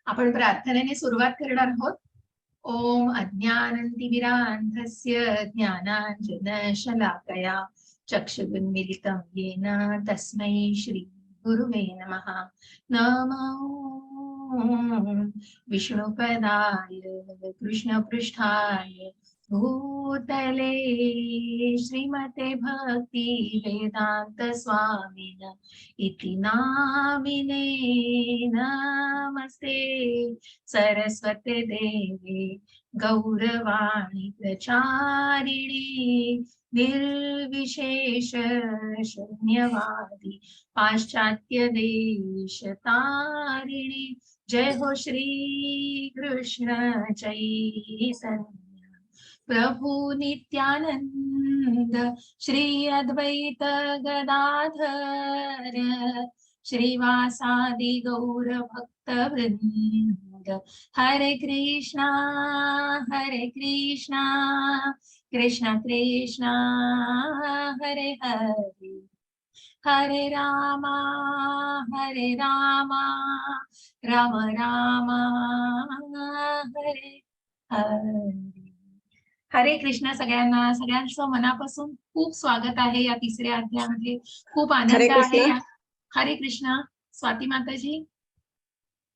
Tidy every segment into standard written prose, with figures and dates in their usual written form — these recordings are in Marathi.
आपण प्रार्थनेने सुरुवात करणार आहोत. ओम अज्ञानतिमिरान्धस्य ज्ञानाञ्जनशलाकया चक्षुरुन्मीलितं येन तस्मै श्री गुरुवे नमः. नमो विष्णुपदाय कृष्णपृष्ठाय भूतले श्रीमते भक्ति वेदांत स्वामिन इति नामिने नमस्ते सरस्वते देवे गौरवाणी प्रचारिणी निर्विशेष शून्यवादी पाश्चात्य देश तारिणी. जय हो श्री कृष्ण चैतन्य प्रभु नित्यानंद श्री अद्वैत गदाधर श्रीवासादि गौर भक्त वृंद. हरे कृष्णा कृष्ण कृष्ण हरे हरे हरे रामा राम राम हरे हरे. हरे कृष्ण सगळ्यांना. सगळ्यांचं मनापासून खूप स्वागत आहे या तिसऱ्या अध्यायामध्ये. खूप आनंद आहे. हरे कृष्ण. स्वाती माताजी.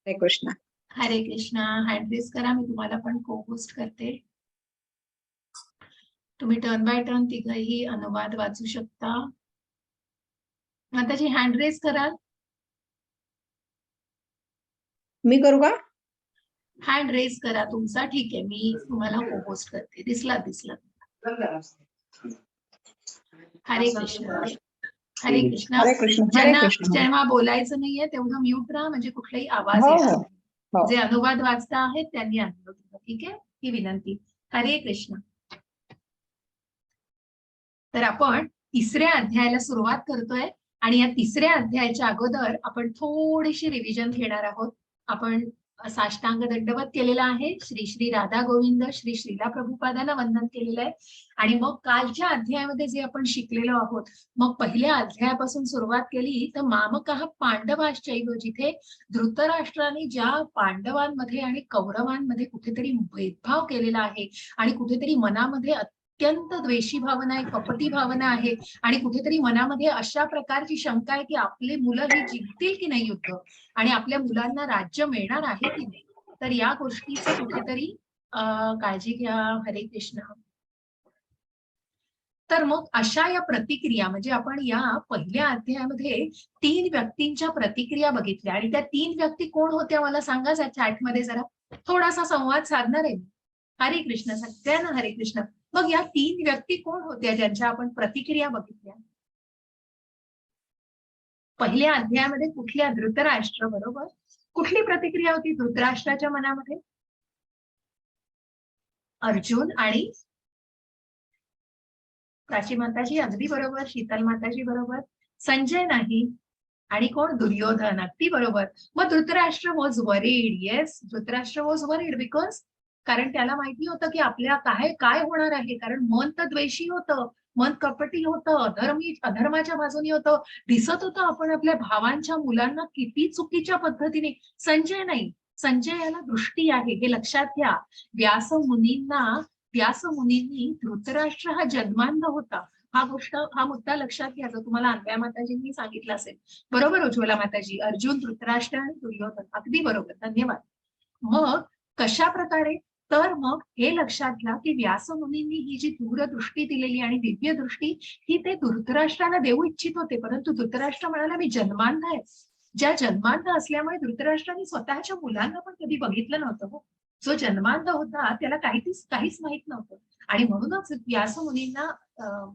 हरे कृष्ण. हरे कृष्ण. हँड रेज करा. मी तुम्हाला पण को होस्ट करते. तुम्ही टर्न बाय टर्न तिघही अनुवाद वाचू शकता. माताजी हँड रेज कराल. मी करू का? हँड रेज करा तुमचा. ठीक आहे, मी तुम्हाला को होस्ट करते. दिसला. हरे कृष्ण. हरे कृष्ण. ज्यांना बोलायचं नाहीये तेवढं म्यूट राहा, म्हणजे कुठलाही आवाज येणार नाही. जे अनुवाद वाचता आहेत त्यांनी अनुवाद. ठीक आहे, ही विनंती. हरे कृष्ण. तर आपण तिसऱ्या अध्यायाला सुरुवात करतोय आणि या तिसऱ्या अध्यायाच्या अगोदर आपण थोडीशी रिव्हिजन घेणार आहोत. आपण साष्टांग दंडवत केलेला आहे. श्री श्री राधा गोविंद श्री श्रीला प्रभुपादांना वंदन केलेलं आहे. आणि मग कालच्या अध्यायामध्ये जे आपण शिकलेलो आहोत, मग पहिल्या अध्यायापासून सुरुवात केली तर मामकः पांडवाश्चैव, जिथे धृतराष्ट्राने ज्या पांडवांमध्ये आणि कौरवांमध्ये कुठेतरी भेदभाव केलेला आहे आणि कुठेतरी मनामध्ये अत्यंत द्वेषी भावना आहे, कपटी भावना आहे आणि कुठेतरी मनामध्ये अशा प्रकारची शंका आहे की आपले मुलं ही जिंकतील की नाही युद्ध आणि आपल्या मुलांना राज्य मिळणार आहे की नाही. तर या गोष्टीचं कुठेतरी काळजी घ्या. हरे कृष्ण. तर मग अशा या प्रतिक्रिया, म्हणजे आपण या पहिल्या अध्यायामध्ये 3 व्यक्तींच्या प्रतिक्रिया बघितल्या आणि त्या 3 व्यक्ती कोण होत्या मला सांगा चॅटमध्ये. जरा थोडासा संवाद साधणार आहे. हरे कृष्ण. सगळ्यांना हरे कृष्ण. मग या 3 व्यक्ती कोण होत्या ज्यांच्या आपण प्रतिक्रिया बघितल्या? पहिल्या अध्यायामध्ये कुठल्या? धृतराष्ट्र. बरोबर. कुठली प्रतिक्रिया होती धृतराष्ट्राच्या मनामध्ये? अर्जुन आणि प्राची माताजी अगदी बरोबर. शीतल माताजी बरोबर. संजय नाही. आणि कोण? दुर्योधन. अगदी बरोबर. मग Dhritarashtra was worried. Yes, Dhritarashtra was worried because कारण त्याला माहिती होतं की आपल्या काय होणार आहे. कारण मन तर द्वेषी होतं, मन कपटी होतं, अधर्माच्या बाजूने होतं. दिसत होतं आपण आपल्या भावांच्या मुलांना किती चुकीच्या पद्धतीने. संजय नाही. संजय याला दृष्टी आहे, हे लक्षात घ्या. व्यास मुनींनी धृतराष्ट्र हा जन्मांध होता, हा मुद्दा लक्षात घ्या, जो तुम्हाला अन्वया माताजींनी सांगितलं असेल. बरोबर उज्ज्वला माताजी. अर्जुन, धृतराष्ट्र आणि दुर्योधन. अगदी बरोबर. धन्यवाद. मग कशा प्रकारे? तर मग हे लक्षात घ्या की व्यास मुनींनी ही जी दूरदृष्टी दिलेली आणि दिव्य दृष्टी ही ते धृतराष्ट्राला देऊ इच्छित होते, परंतु धृतराष्ट्र म्हणाला मी जन्मांध आहे. ज्या जन्मांध असल्यामुळे धृतराष्ट्राने स्वतःच्या मुलांना पण कधी बघितलं नव्हतं. जो जन्मांध होता त्याला काहीच माहित नव्हतं आणि म्हणूनच व्यास मुनींना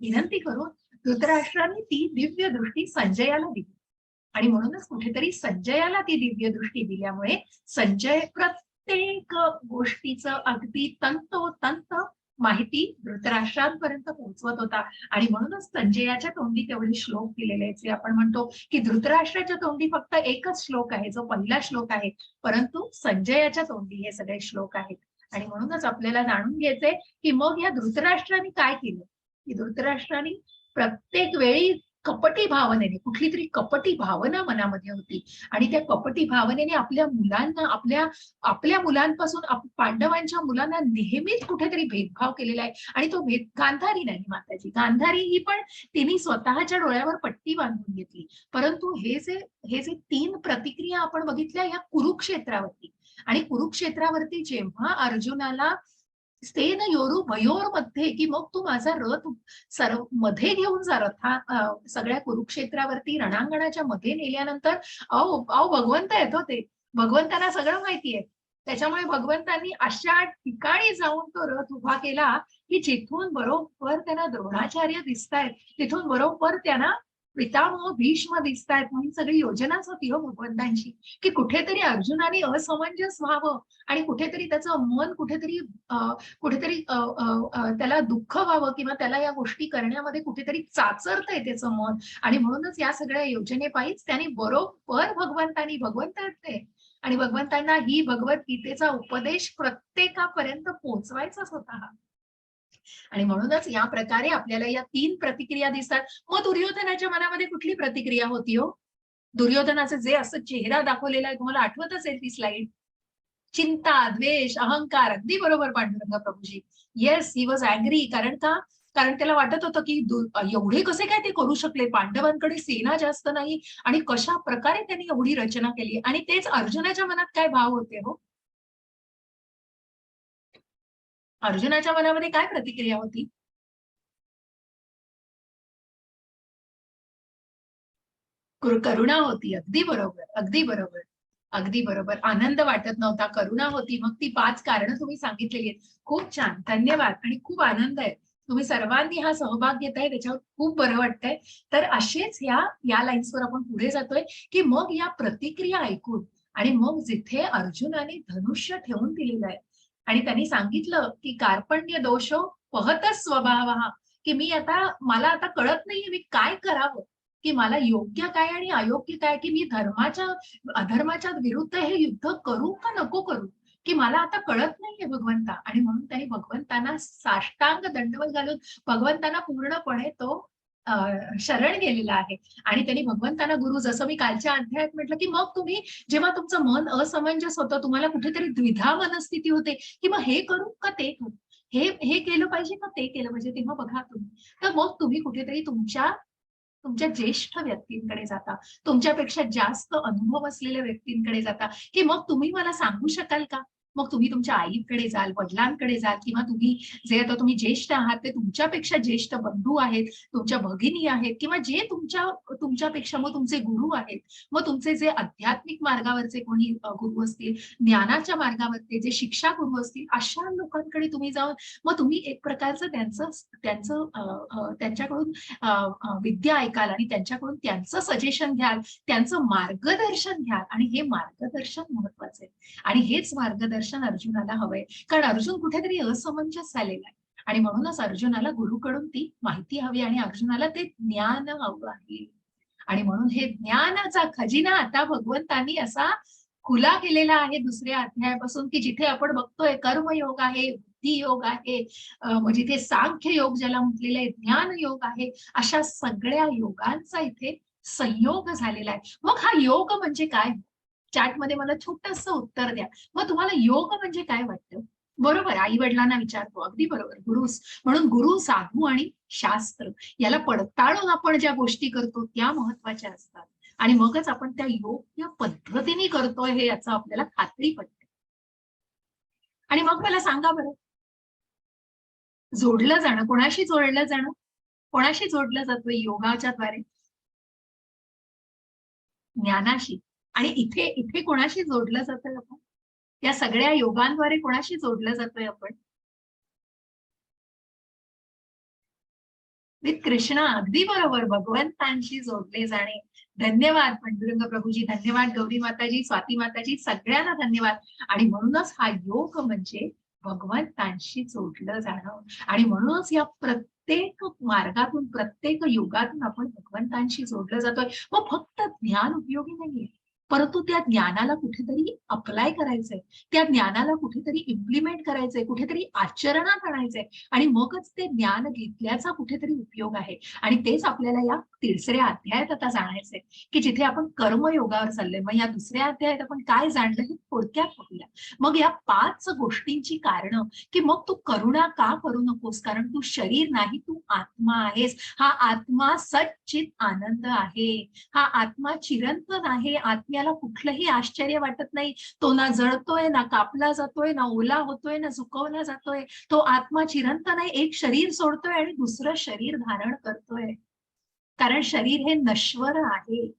विनंती करून धृतराष्ट्राने ती दिव्य दृष्टी संजयाला दिली आणि म्हणूनच कुठेतरी संजयाला ती दिव्य दृष्टी दिल्यामुळे संजय प्रत्येक गोष्टीचं अगदी तंतोतंत माहिती धृतराष्ट्रांपर्यंत पोहोचवत होता आणि म्हणूनच संजयाच्या तोंडी तेवढे श्लोक दिलेले आहेत. जे आपण म्हणतो की धृतराष्ट्राच्या तोंडी फक्त एकच श्लोक आहे, जो पहिला श्लोक आहे, परंतु संजयाच्या तोंडी हे सगळे श्लोक आहेत. आणि म्हणूनच आपल्याला जाणून घ्यायचंय की मग या धृतराष्ट्राने काय केलं. की धृतराष्ट्राने प्रत्येक वेळी कपटी भावनेने, कुठली तरी कपटी भावना मनामध्ये होती आणि त्या कपटी भावनेने आपल्या मुलांना, आपल्या आपल्या मुलांपासून पांडवांच्या मुलांना नेहमीच कुठेतरी भेदभाव केलेला आहे. आणि तो भेद गांधारी नाही माताजी, गांधारी ही पण तिने स्वतःच्या डोळ्यावर पट्टी बांधून घेतली. परंतु हे जे 3 प्रतिक्रिया आपण बघितल्या या कुरुक्षेत्रावरती, आणि कुरुक्षेत्रावरती जेव्हा अर्जुनाला स्तेन योरू भयोर मध्ये, की मग तू माझा रथ सर्व मध्ये घेऊन जा, सगळ्या कुरुक्षेत्रावरती रणांगणाच्या मध्ये नेल्यानंतर अहो अहो भगवंत आहेत हो ते, भगवंतांना सगळं माहितीये. त्याच्यामुळे भगवंतांनी अशा ठिकाणी जाऊन तो रथ उभा केला की जिथून बरोबर त्यांना द्रोणाचार्य दिसतायत, तिथून बरोबर त्यांना पितामह भीष्म दिसतायत. म्हणून सगळी योजनाच होती हो भगवंतांची, की कुठेतरी अर्जुनाने असमंजस व्हावं आणि कुठेतरी त्याचं मन कुठेतरी कुठेतरी त्याला दुःख व्हावं किंवा त्याला या गोष्टी करण्यामध्ये कुठेतरी चाचरतंय त्याचं मन. आणि म्हणूनच या सगळ्या योजनेपायीच त्यांनी बरोबर भगवंत आहेत ते, आणि भगवंतांना ही भगवद्गीतेचा उपदेश प्रत्येकापर्यंत पोहोचवायचाच होता हा. आणि म्हणूनच या प्रकारे आपल्याला या 3 प्रतिक्रिया दिसतात. मग दुर्योधनाच्या मनामध्ये कुठली प्रतिक्रिया होती हो? दुर्योधनाचं जे असं चेहरा दाखवलेला आहे, तुम्हाला आठवत असेल ती स्लाइड. चिंता, द्वेष, अहंकार. अगदी बरोबर Pandurang Prabhuji. Yes, he was angry. कारण का? कारण त्याला वाटत होतं की एवढे कसे काय ते करू शकले, पांडवांकडे सेना जास्त नाही आणि कशा प्रकारे त्यांनी एवढी रचना केली. आणि तेच अर्जुनाच्या मनात काय भाव होते हो? अर्जुनाच्या मनामध्ये काय प्रतिक्रिया होती? करुणा होती. अगदी बरोबर, अगदी बरोबर, अगदी बरोबर. आनंद वाटत नव्हता, करुणा होती. मग ती 5 कारणं तुम्ही सांगितलेली आहेत. खूप छान, धन्यवाद. आणि खूप आनंद आहे. तुम्ही सर्वांनी हा सहभाग घेताय, त्याच्यावर खूप बरं वाटतंय. तर असेच या लाईन्सवर आपण पुढे जातोय, की मग या प्रतिक्रिया ऐकून आणि मग जिथे अर्जुनाने धनुष्य ठेवून दिलेलं आहे आणि त्यांनी सांगितलं, की कार्पण्य दोषो पहतच स्वभावः, की मला आता कळत नाहीये मी काय करावं, की मला योग्य काय आणि अयोग्य काय, की मी अधर्माच्या विरुद्ध हे युद्ध करू का नको करू, की मला आता कळत नाहीये भगवंता. आणि म्हणून त्यांनी भगवंतांना साष्टांग दंडवत घालून भगवंतांना पूर्णपणे तो शरण गेलेला आहे. आणि त्यांनी भगवंतांना गुरु, जसं मी कालच्या अध्यायात म्हटलं, की मग तुम्ही जेव्हा तुमचं मन असमंजस होतं, तुम्हाला कुठेतरी द्विधा मनस्थिती होते, की मग हे करू का ते करू, हे हे केलं पाहिजे का ते केलं पाहिजे, तेव्हा बघा तुम्ही, तर मग तुम्ही कुठेतरी तुमच्या तुमच्या ज्येष्ठ व्यक्तींकडे जाता, तुमच्यापेक्षा जास्त अनुभव असलेल्या व्यक्तींकडे जाता, की मग तुम्ही मला सांगू शकाल का? मग तुम्ही तुमच्या आईकडे जाल, वडिलांकडे जाल, किंवा तुम्ही जे आता तुम्ही ज्येष्ठ आहात ते तुमच्यापेक्षा ज्येष्ठ बंधू आहेत, तुमच्या भगिनी आहेत, किंवा जे तुमच्यापेक्षा मग तुमचे गुरु आहेत. मग तुमचे जे आध्यात्मिक मार्गावरचे कोणी गुरु असतील, ज्ञानाच्या मार्गावरचे जे शिक्षा गुरु असतील, अशा लोकांकडे तुम्ही जाऊन मग तुम्ही एक प्रकारचं त्यांच्याकडून विद्या ऐकाल आणि त्यांच्याकडून त्यांचं सजेशन घ्याल, त्यांचं मार्गदर्शन घ्याल. आणि हे मार्गदर्शन महत्वाचं आहे. आणि हेच मार्गदर्शन अर्जुनाला हवंय, कारण अर्जुन कुठेतरी असमंजस झालेला आहे. आणि म्हणूनच अर्जुनाला गुरुकडून ती माहिती हवी आणि अर्जुनाला ते ज्ञान हवं आहे. आणि म्हणून हे ज्ञानाचा खजिना आता भगवंतांनी असा खुला केलेला आहे दुसऱ्या अध्यायापासून, की जिथे आपण बघतोय कर्मयोग आहे, बुद्धी योग आहे, जिथे सांख्य योग ज्याला म्हटलेलं आहे, ज्ञान योग आहे, अशा सगळ्या योगांचा इथे संयोग झालेला आहे. मग हा योग म्हणजे काय? चॅटमध्ये मला छोटंसं उत्तर द्या. मग तुम्हाला योग म्हणजे काय वाटतं? बरोबर, आई वडिलांना विचारतो. अगदी बरोबर. म्हणून गुरु, साधू आणि शास्त्र याला पडताळून आपण ज्या गोष्टी करतो त्या महत्वाच्या असतात. आणि मगच आपण त्या योग्य पद्धतीने करतोय हे याचं आपल्याला खात्री पटते. आणि मग मला सांगा बरं, जोडलं जाणं, कोणाशी जोडलं जाणं? कोणाशी जोडलं जातं योगाच्या द्वारे? ज्ञानाशी. आणि इथे इथे कोणाशी जोडलं जातोय आपण? या सगळ्या योगांद्वारे कोणाशी जोडलं जातोय आपण? विथ कृष्णा. अगदी बरोबर, भगवंतांशी जोडले जाणे. धन्यवाद पांडुरंग प्रभूजी, धन्यवाद गौरी माताजी, स्वाती माताजी, सगळ्यांना धन्यवाद. आणि म्हणूनच हा योग म्हणजे भगवंतांशी जोडलं जाणं. आणि म्हणूनच या प्रत्येक मार्गातून, प्रत्येक युगातून आपण भगवंतांशी जोडलं जातोय. मग फक्त ज्ञान उपयोगी नाहीये, परंतु त्या ज्ञानाला कुठेतरी अप्लाय करायचंय, त्या ज्ञानाला कुठेतरी इम्प्लिमेंट करायचंय, कुठेतरी आचरणात आणायचंय आणि मगच ते ज्ञान घेतल्याचा कुठेतरी उपयोग आहे. आणि तेच आपल्याला या 3ऱ्या अध्यायात आता जाणायचंय, की जिथे आपण कर्मयोगावर चाललोय. मग या 2ऱ्या अध्यायात आपण काय जाणलं हे थोडक्यात बघूया. मग या 5 गोष्टींची कारणं, की मग तू करुणा का करू नकोस, कारण तू शरीर नाही, तू आत्मा आहेस. हा आत्मा सच्चित आनंद आहे. हा आत्मा चिरंतन आहे. आत्म्याला कुठलंही आश्चर्य वाटत नाही. तो ना जळतोय, ना कापला जातोय, ना ओला होतोय, ना सुकवला जातोय. तो आत्मा चिरंतन आहे. एक शरीर सोडतोय आणि दुसरं शरीर धारण करतोय. कारण शरीर हे नश्वर आहे.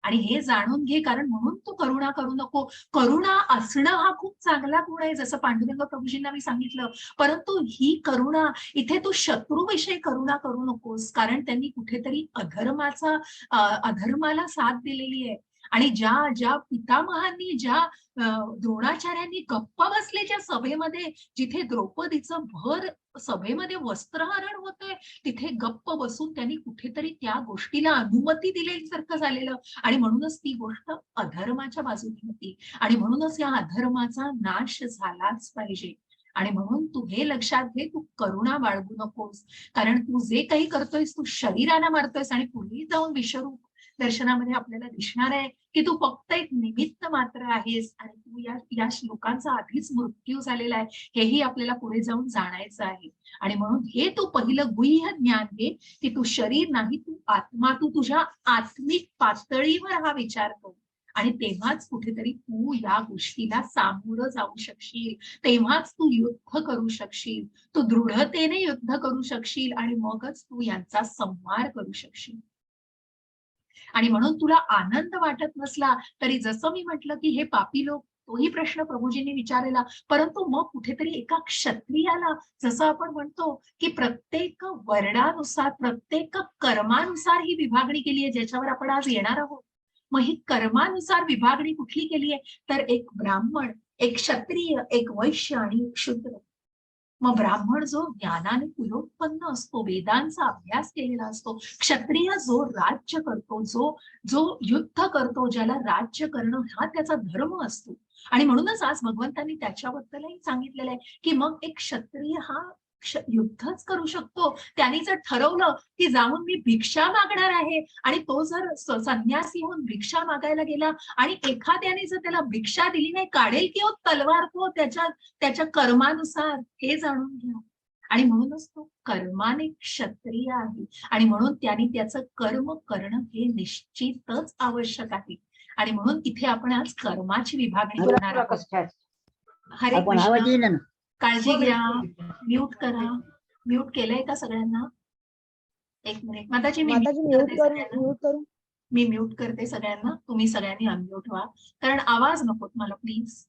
आणि हे जाणून घे, कारण म्हणून तू करुणा करू नको. करुणा असणं हा खूप चांगला गुण आहे, जसं पांडुरंग प्रभूजींना मी सांगितलं. परंतु ही करुणा, इथे तू शत्रूविषयी करुणा करू नकोस, कारण त्यांनी कुठेतरी अधर्माला साथ दिलेली आहे. आणि ज्या ज्या पितामहांनी, ज्या द्रोणाचार्यांनी गप्प बसलेच्या सभेमध्ये, जिथे द्रौपदीचं भर सभेमध्ये वस्त्रहरण होतंय, तिथे गप्प बसून त्यांनी कुठेतरी त्या गोष्टीला अनुमती दिल्यासारखं झालेलं. आणि म्हणूनच ती गोष्ट अधर्माच्या बाजूने होती. आणि म्हणूनच या अधर्माचा नाश झालाच पाहिजे. आणि म्हणून तू हे लक्षात घे, तू करुणा बाळगू नकोस. कारण तू जे काही करतोयस, तू शरीराला मारतोयस. आणि पुढे जाऊन विश्वरूप दर्शनामध्ये आपल्याला दिसणार आहे की तू फक्त एक निमित्त मात्र आहेस. आणि तू या श्लोकांचा आधीच मृत्यू झालेला आहे, हेही आपल्याला पुढे जाऊन जाणायचं आहे. आणि म्हणून हे तू पहिलं गुह्य ज्ञान घे, की तू शरीर नाही, तू आत्मा. तू तुझ्या आत्मिक पातळीवर हा विचार कर. आणि तेव्हाच कुठेतरी तू या गोष्टीला सामोरं जाऊ शकशील. तेव्हाच तू युद्ध करू शकशील. तू दृढतेने युद्ध करू शकशील. आणि मगच तू यांचा संहार करू शकशील. आणि म्हणून तुला आनंद वाटत नसला तरी, जसं मी म्हटलं की हे पापी लोक, तोही प्रश्न प्रभूजींनी विचारलेला. परंतु मग कुठेतरी एका क्षत्रियाला, जसं आपण म्हणतो की प्रत्येक वर्णानुसार, प्रत्येक कर्मानुसार ही विभागणी केली आहे, ज्याच्यावर आपण आज येणार आहोत. मग ही कर्मानुसार विभागणी कुठली केली आहे, तर एक ब्राह्मण, एक क्षत्रिय, एक वैश्य आणि एक शूद्र. मग ब्राह्मण जो ज्ञानाने पुरोत्पन्न असतो, वेदांचा अभ्यास केलेला असतो. क्षत्रिय जो राज्य करतो, जो जो युद्ध करतो, ज्याला राज्य करणं हा त्याचा धर्म असतो. आणि म्हणूनच आज भगवंतांनी त्याच्याबद्दलही सांगितलेलं आहे की मग एक क्षत्रिय हा युद्धच करू शकतो. त्यांनी जर ठरवलं की जाऊन मी भिक्षा मागणार आहे, आणि तो जर संन्यासी होऊन भिक्षा मागायला गेला आणि एखाद्याने जर त्याला भिक्षा दिली नाही, काढेल की तलवार तो त्याच्या कर्मानुसार, हे जाणून घ्या. आणि म्हणूनच तो कर्माने क्षत्रिय आहे. आणि म्हणून त्यांनी त्याचं कर्म करणं हे निश्चितच आवश्यक आहे. आणि म्हणून इथे आपण आज कर्माची विभागणी करणार आहोत. हरे कृष्ण. काळजी घ्या. म्यूट करा. म्यूट केलंय का सगळ्यांना? एक मिनिट माताजी, मी म्यूट करते सगळ्यांना. तुम्ही सगळ्यांनी अनम्यूट व्हा, कारण आवाज नको मला प्लीज.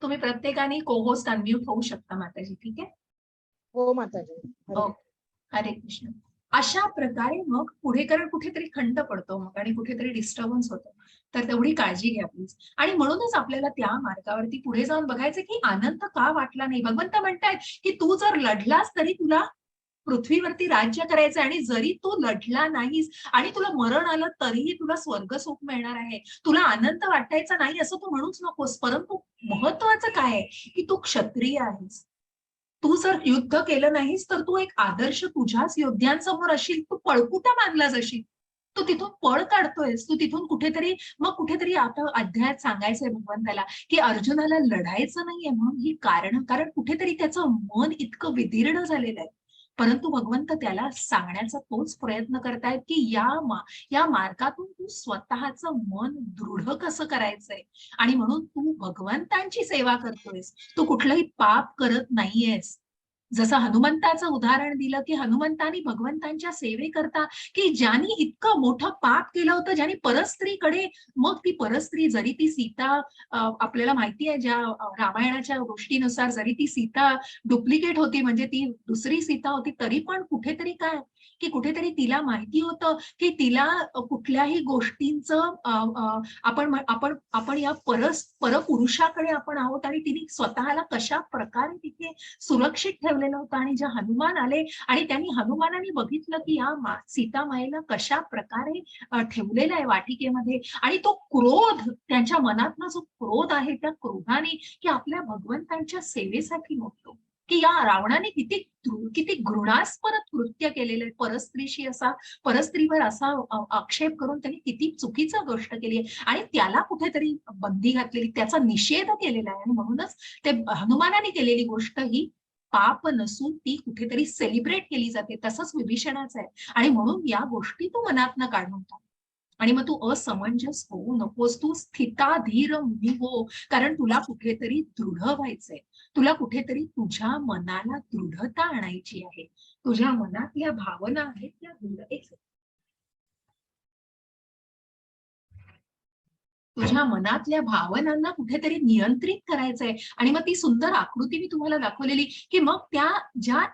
तुम्ही प्रत्येकाने कोहोस्ट अनम्यूट होऊ शकता माताजी, ठीक आहे? हो माताजी. हरे कृष्ण. अशा प्रकारे मग पुढे, कारण कुठेतरी खंड पडतो मग आणि कुठेतरी डिस्टर्बन्स होतो, तर तेवढी काळजी घ्या प्लीज. आणि म्हणूनच आपल्याला त्या मार्गावरती पुढे जाऊन बघायचं की आनंद का वाटला नाही. भगवंत म्हणतायत की तू जर लढलास तरी तुला पृथ्वीवरती राज्य करायचं, आणि जरी तू लढला नाहीस आणि तुला मरण आलं तरीही तुला स्वर्ग सुख मिळणार आहे. तुला आनंद वाटायचा नाही असं तू म्हणूच नकोस. परंतु महत्वाचं काय आहे की तू क्षत्रिय आहेस. तू जर युद्ध केलं नाहीस तर तू एक आदर्श तुझ्याच योद्ध्यांसमोर असशील. तू पळकुटा मानला जाशील. तू तिथून पळ काढतोयस. तू तिथून कुठेतरी आता अध्यायात सांगायचंय भगवंताला की अर्जुनाला लढायचं नाहीये म्हणून ही कारण कुठेतरी त्याचं मन इतकं विदीर्ण झालेलं आहे. परंतु भगवंत त्याला सांगण्याचा तोच प्रयत्न करतायत की या मार्गातून तू स्वतःचं मन दृढ कसं करायचंय. आणि म्हणून तू भगवंतांची सेवा करतोयस. तू कुठलंही पाप करत नाहीयेस. जसं हनुमंताचं उदाहरण दिलं की हनुमंतानी भगवंतांच्या सेवेकरता, की ज्यांनी इतकं मोठं पाप केलं होतं, ज्यांनी परस्त्रीकडे, मग ती परस्त्री, जरी ती सीता, आपल्याला माहिती आहे ज्या रामायणाच्या गोष्टीनुसार, जरी ती सीता डुप्लिकेट होती, म्हणजे ती दुसरी सीता होती, तरी पण कुठेतरी काय की कुठेतरी तिला माहिती होतं की तिला कुठल्याही गोष्टींचं आपण आपण आपण या परपुरुषाकडे आपण आहोत आणि तिने स्वतःला कशा प्रकारे तिथे सुरक्षित ठेवलेलं होतं. आणि जे हनुमान आले आणि त्यांनी हनुमानाने बघितलं की या सीतामाईला कशा प्रकारे ठेवलेला आहे वाटिकेमध्ये, आणि तो क्रोध त्यांच्या मनातला जो क्रोध आहे त्या क्रोधाने की आपल्या भगवंतांच्या सेवेसाठी नव्हतो, की या रावणाने किती किती घृणास्पद कृत्य केलेलं आहे, परस्त्रीशी असा परस्त्रीवर असा आक्षेप करून त्यांनी किती चुकीचं गोष्ट केली आहे आणि त्याला कुठेतरी बंदी घातलेली, त्याचा निषेध केलेला आहे. आणि म्हणूनच ते हनुमानाने केलेली गोष्ट ही पाप नसून ती कुठेतरी सेलिब्रेट केली जाते. तसंच विभीषणाचं आहे. आणि म्हणून या गोष्टी तू मनातनं काढून टाक आणि मग तू असमंजस होऊ नकोस, तू स्थिताधीर मुनी हो, कारण तुला कुठेतरी दृढ व्हायचंय, तुला कुठेतरी तुझ्या मनाला दृढता आणायची आहे, तुझ्या मनात या भावना आहेत त्या तुझ्या मनातल्या भावनांना कुठेतरी नियंत्रित करायचंय. आणि मग ती सुंदर आकृती मी तुम्हाला दाखवलेली की मग त्या ज्या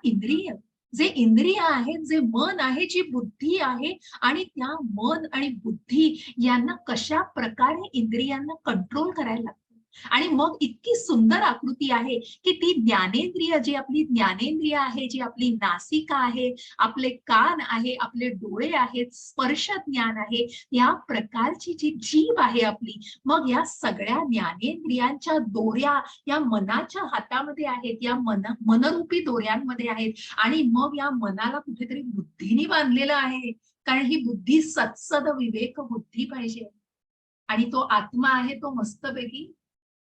जे इंद्रिय आहेत, जे मन आहे, जी बुद्धी आहे, आणि त्या मन आणि बुद्धी यांना कशा प्रकारे इंद्रियांना कंट्रोल करायला लागतं. आणि मग इतकी सुंदर आकृती आहे की ती ज्ञानेंद्रिय, जी आपली ज्ञानेंद्रिय आहे, जी आपली नासिका आहे, आपले कान आहे, आपले डोळे आहेत, स्पर्श ज्ञान आहे, या प्रकारची जी जीभ आहे आपली, मग या सगळ्या ज्ञानेंद्रियांच्या दोऱ्या या मनाच्या हातामध्ये आहेत, या मनरूपी दोऱ्यांमध्ये आहेत. आणि मग या मनाला कुठेतरी बुद्धीने बांधलेलं आहे, कारण ही बुद्धी सत्सद विवेक बुद्धी पाहिजे. आणि तो आत्मा आहे तो मस्तपैकी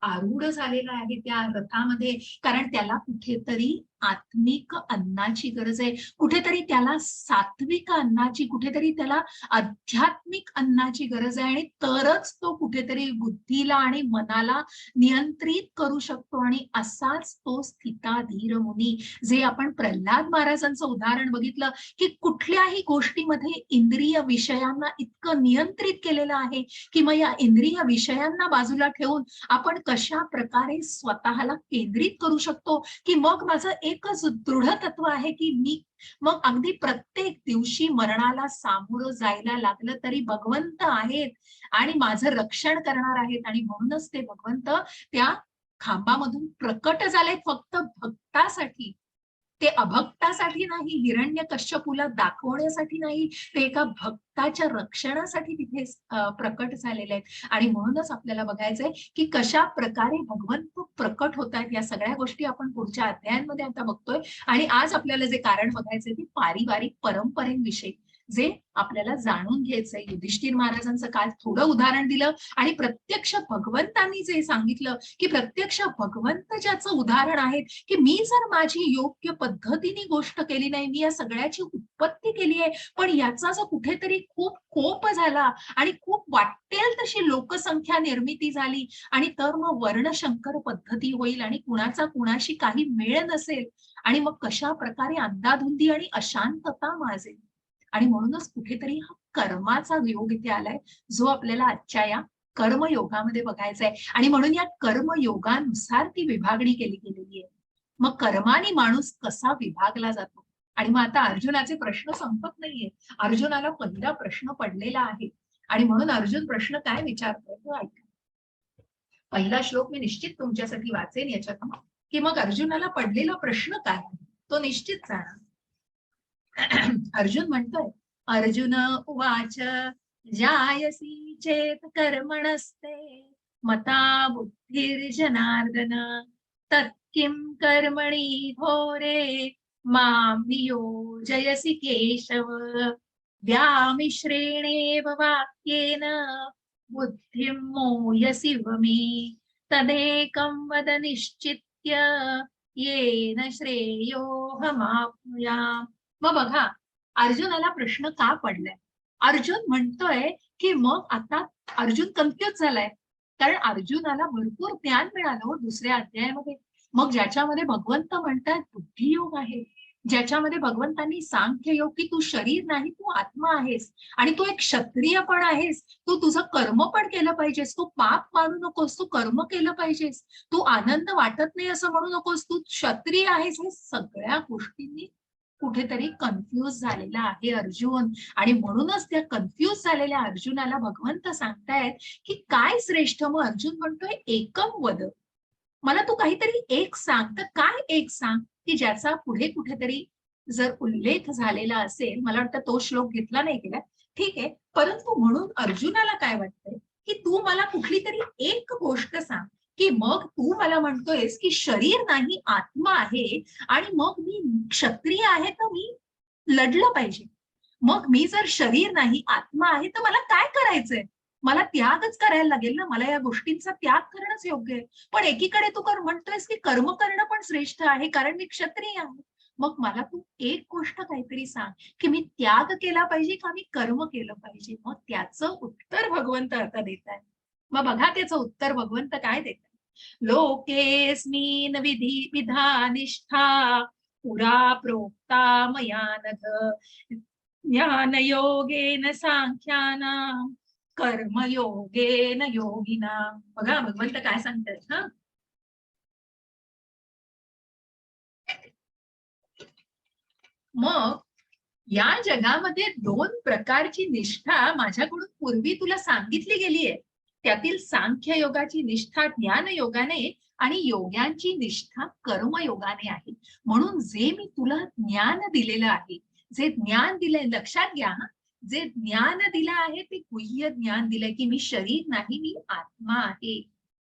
आरूढ झालेला आहे त्या रथामध्ये, कारण त्याला कुठेतरी आत्मिक अन्नाची गरज आहे, कुठेतरी त्याला सात्विक अन्नाची, कुठेतरी त्याला आध्यात्मिक अन्नाची गरज आहे. आणि तरच तो कुठेतरी बुद्धीला आणि मनाला नियंत्रित करू शकतो. आणि असाच तो स्थिताधीर मुनी, जे आपण प्रल्हाद महाराजांचं उदाहरण बघितलं की कुठल्याही गोष्टीमध्ये इंद्रिय विषयांना इतकं नियंत्रित केलेलं आहे की मग या इंद्रिय विषयांना बाजूला ठेवून आपण कशा प्रकारे स्वतःला केंद्रित करू शकतो, की मग माझं एकच दृढ तत्व आहे की मी मग अगदी प्रत्येक दिवशी मरणाला सामोरं जायला लागलं तरी भगवंत आहेत आणि माझं रक्षण करणार आहेत. आणि म्हणूनच ते भगवंत त्या खांबामधून प्रकट झाले, फक्त भक्तासाठी, ते अभक्तासाठी नाही, हिरण्यकश्यपूला दाखवण्यासाठी नाही, ते एका भक्ताच्या रक्षणासाठी तिथे प्रकट झालेले आहेत. आणि म्हणूनच आपल्याला बघायचंय की कशा प्रकारे भगवंत प्रकट होत आहेत. या सगळ्या गोष्टी आपण पुढच्या अध्यायांमध्ये आता बघतोय. आणि आज आपल्याला जे कारण बघायचंय ते पारिवारिक परंपरेविषयी, जे आपल्याला जाणून घ्यायचंय. युधिष्ठिर महाराजांचं काल थोडं उदाहरण दिलं आणि प्रत्यक्ष भगवंतांनी जे सांगितलं की प्रत्यक्ष भगवंत ज्याचं उदाहरण आहे की मी जर माझी योग्य पद्धतीने गोष्ट केली नाही, मी या सगळ्याची उत्पत्ती केली आहे, पण याचा जर कुठेतरी खूप कोप झाला आणि खूप वाटेल तशी लोकसंख्या निर्मिती झाली, आणि तर मग वर्णशंकर पद्धती होईल आणि कुणाचा कुणाशी काही मेळ नसेल, आणि मग कशा प्रकारे अंधाधुंदी आणि अशांतता माजेल. आणि म्हणूनच कुठेतरी हा कर्माचा योग इथे आलाय, जो आपल्याला आजच्या या कर्मयोगामध्ये बघायचा आहे. आणि म्हणून या कर्मयोगानुसार ती विभागणी केली गेलेली आहे. मग कर्माने माणूस कसा विभागला जातो. आणि मग आता अर्जुनाचे प्रश्न संपत नाहीये. अर्जुनाला पहिला प्रश्न पडलेला आहे आणि म्हणून अर्जुन प्रश्न काय विचारतोय तो ऐका. पहिला श्लोक मी निश्चित तुमच्यासाठी वाचेन याच्यात, की मग अर्जुनाला पडलेला प्रश्न काय तो निश्चित जाणार. अर्जुन म्हणतोय, अर्जुन उवाच जायसी चेत कर्मणस्ते मता बुद्धिर्जनार्दन तत्किं कर्मणि घोरे मां नियोजयसि केशव व्यामिश्रेणेव वाक्येन बुद्धिं मोयसि मे तदेकं वद निश्चित्य येन श्रेयोहमाप्नुयाम्. मग बघा अर्जुनाला प्रश्न का पडलाय. अर्जुन म्हणतोय की मग आता अर्जुन कन्फ्युज झालाय, कारण अर्जुनाला भरपूर ज्ञान मिळालं दुसऱ्या अध्यायामध्ये. मग ज्याच्यामध्ये भगवंत म्हणतात बुद्धियोग आहे, ज्याच्यामध्ये भगवंतांनी सांख्य योग की तू शरीर नाही, तू आत्मा आहेस आणि तू एक क्षत्रिय पण आहेस, तू तुझं कर्म पण केलं पाहिजेस, तू पाप मानू नकोस, तू कर्म केलं पाहिजेस, तू आनंद वाटत नाही असं म्हणू नकोस, तू क्षत्रिय आहेस. हे सगळ्या गोष्टींनी कुठेतरी कन्फ्यूज झालेला आहे अर्जुन. आणि म्हणूनच त्या कन्फ्यूज झालेल्या अर्जुनाला भगवंत सांगतायत की काय श्रेष्ठ. मग अर्जुन म्हणतोय एकम वद, मला तू काहीतरी एक सांग. तर काय एक सांग की ज्याचा पुढे कुठेतरी जर उल्लेख झालेला असेल. मला वाटतं तो श्लोक घेतला नाही गेला, ठीक आहे. परंतु म्हणून अर्जुनाला काय वाटतंय की तू मला कुठली तरी एक गोष्ट सांग, की मग तू मला म्हणतोयस की शरीर नाही आत्मा आहे, आणि मग मी क्षत्रिय आहे तर मी लढलं पाहिजे. मग मी जर शरीर नाही आत्मा आहे तर मला काय करायचंय? मला त्यागच करायला लागेल ना. मला या गोष्टींचा त्याग करणंच योग्य आहे. पण एकीकडे तू म्हणतोयस की कर्म करणं पण श्रेष्ठ आहे कारण मी क्षत्रिय आहे. मग मला तू एक गोष्ट काहीतरी सांग की मी त्याग केला पाहिजे का मी कर्म केलं पाहिजे. मग त्याचं उत्तर भगवंत आता देत आहे. मग बघा त्याचं उत्तर भगवंत काय देत आहे. लोकेस्मिन विधी विधानिष्ठा पुरा प्रोक्ता मया नघ, ज्ञानयोगेन सांख्यानां कर्मयोगेन योगिनां. बघा भगवंत काय सांगतात. हा, मग या जगामध्ये दोन प्रकारची निष्ठा माझ्याकडून पूर्वी तुला सांगितली गेली आहे. त्यातील सांख्य योगाची निष्ठा ज्ञान योगाने आणि योग्यांची निष्ठा कर्मयोगाने आहे. म्हणून जे मी तुला ज्ञान दिलेलं आहे, जे ज्ञान दिलंय, लक्षात घ्या हा, जे ज्ञान दिलं आहे ते गुह्य ज्ञान दिलंय की मी शरीर नाही मी आत्मा आहे.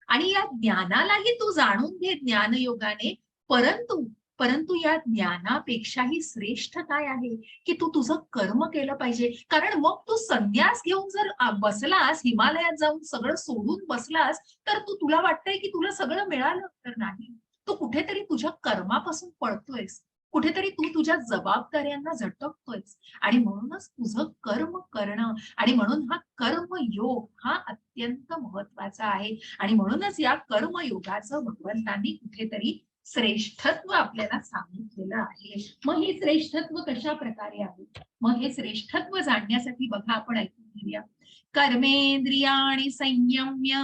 आणि या ज्ञानालाही तू जाणून घे ज्ञानयोगाने. परंतु परंतु या ज्ञानापेक्षाही श्रेष्ठ काय आहे की तू तुझं कर्म केलं पाहिजे. कारण मग तू संन्यास घेऊन जर बसलास, हिमालयात जाऊन सगळं सोडून बसलास, तर तुला वाटतंय की तुला सगळं मिळालं, तर नाही. तू कुठेतरी तुझ्या कर्मापासून पळतोयस, कुठेतरी तू तुझ्या जबाबदाऱ्यांना झटकतोयस. आणि म्हणूनच तुझं कर्म करणं, आणि म्हणून हा कर्मयोग हा अत्यंत महत्वाचा आहे. आणि म्हणूनच या कर्मयोगाचं भगवंतांनी कुठेतरी श्रेष्ठत्व आपल्याला सांगितलेलं आहे. मग हे श्रेष्ठत्व कशा प्रकारे आहे? मग हे श्रेष्ठत्व जाणण्यासाठी बघा आपण ऐकून घेऊया. कर्मेंद्रियाणि संयम्य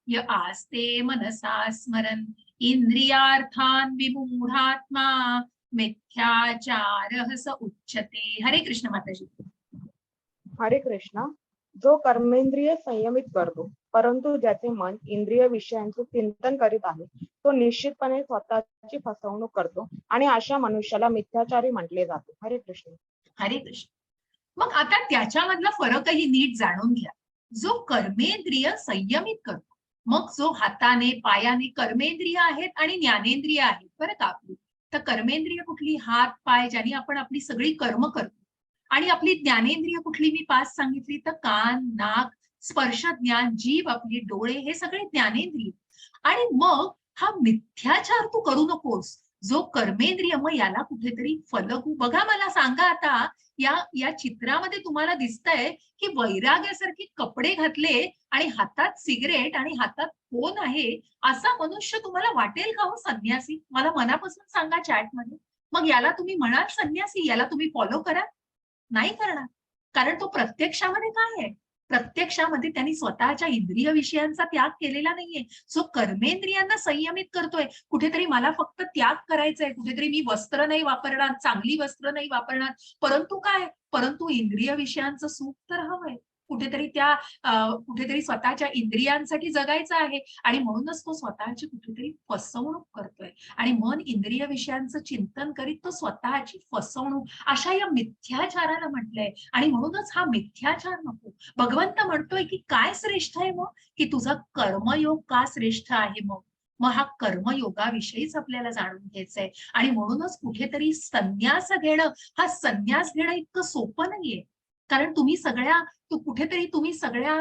य आस्ते मनसा स्मरन् इंद्रियार्थान् विमूढात्मा मिथ्याचारः स उच्यते. हरे कृष्ण माताजी. हरे कृष्ण. जो कर्मेंद्रिय संयमित करतो परंतु ज्याचे मन इंद्रिय विषयांचे चिंतन करीत आहे तो निश्चितपणे स्वतःची फसवणूक करतो आणि अशा मनुष्याला मिथ्याचारी म्हटले जाते. हरे कृष्ण. हरे कृष्ण. मग आता त्याच्यामधला फरकही नीट जाणून घ्या. जो कर्मेंद्रिय संयमित करतो, मग जो हाताने पायाने कर्मेंद्रिय आहेत आणि ज्ञानेंद्रिय आहेत बरं का आपली. तर कर्मेंद्रिय कुठली? हात पाय, ज्याने आपण आपली सगळी कर्म करतो. आणि आपली ज्ञानेंद्रिय कुठली? मी 5 सांगितली. तर कान, नाक, स्पर्श ज्ञान, जीभ, आपली डोळे, हे सगळे ज्ञानेंद्रिय. आणि मग हा मिथ्याचार तू करू नकोस. जो कर्मेंद्रिय, मग याला कुठेतरी फलकू. बघा मला सांगा आता, या चित्रामध्ये तुम्हाला दिसतंय की वैराग्यासारखे कपडे घातले आणि हातात सिगरेट आणि हातात फोन आहे, असा मनुष्य तुम्हाला वाटेल का हो संन्यासी? मला मनापासून सांगा चॅटमध्ये. मग याला तुम्ही म्हणाल संन्यासी? याला तुम्ही फॉलो करा? नाही करणार. कारण तो प्रत्यक्षामध्ये काय आहे? प्रत्यक्षामध्ये त्यांनी स्वतःच्या इंद्रिय विषयांचा त्याग केलेला नाहीये. जो कर्मेंद्रियांना संयमित करतोय, कुठेतरी मला फक्त त्याग करायचंय, कुठेतरी मी वस्त्र नाही वापरणार, चांगली वस्त्र नाही वापरणार, परंतु काय? परंतु इंद्रिय विषयांचं सुख तर हवंय. कुठेतरी कुठेतरी स्वतःच्या इंद्रियांसाठी जगायचं आहे. आणि म्हणूनच तो स्वतःची कुठेतरी फसवणूक करतोय. आणि मन इंद्रिय विषयांचं चिंतन करीत तो स्वतःची फसवणूक, अशा या मिथ्याचाराला म्हटलंय. आणि म्हणूनच हा मिथ्याचार नको. भगवंत म्हणतोय की काय श्रेष्ठ आहे मग? की तुझा कर्मयोग का श्रेष्ठ आहे? मग हा कर्मयोगाविषयीच आपल्याला जाणून घ्यायचंय. आणि म्हणूनच कुठेतरी संन्यास घेणं, हा संन्यास घेणं इतकं सोपं नाहीये. कारण कुठेतरी तुम्ही सगळ्या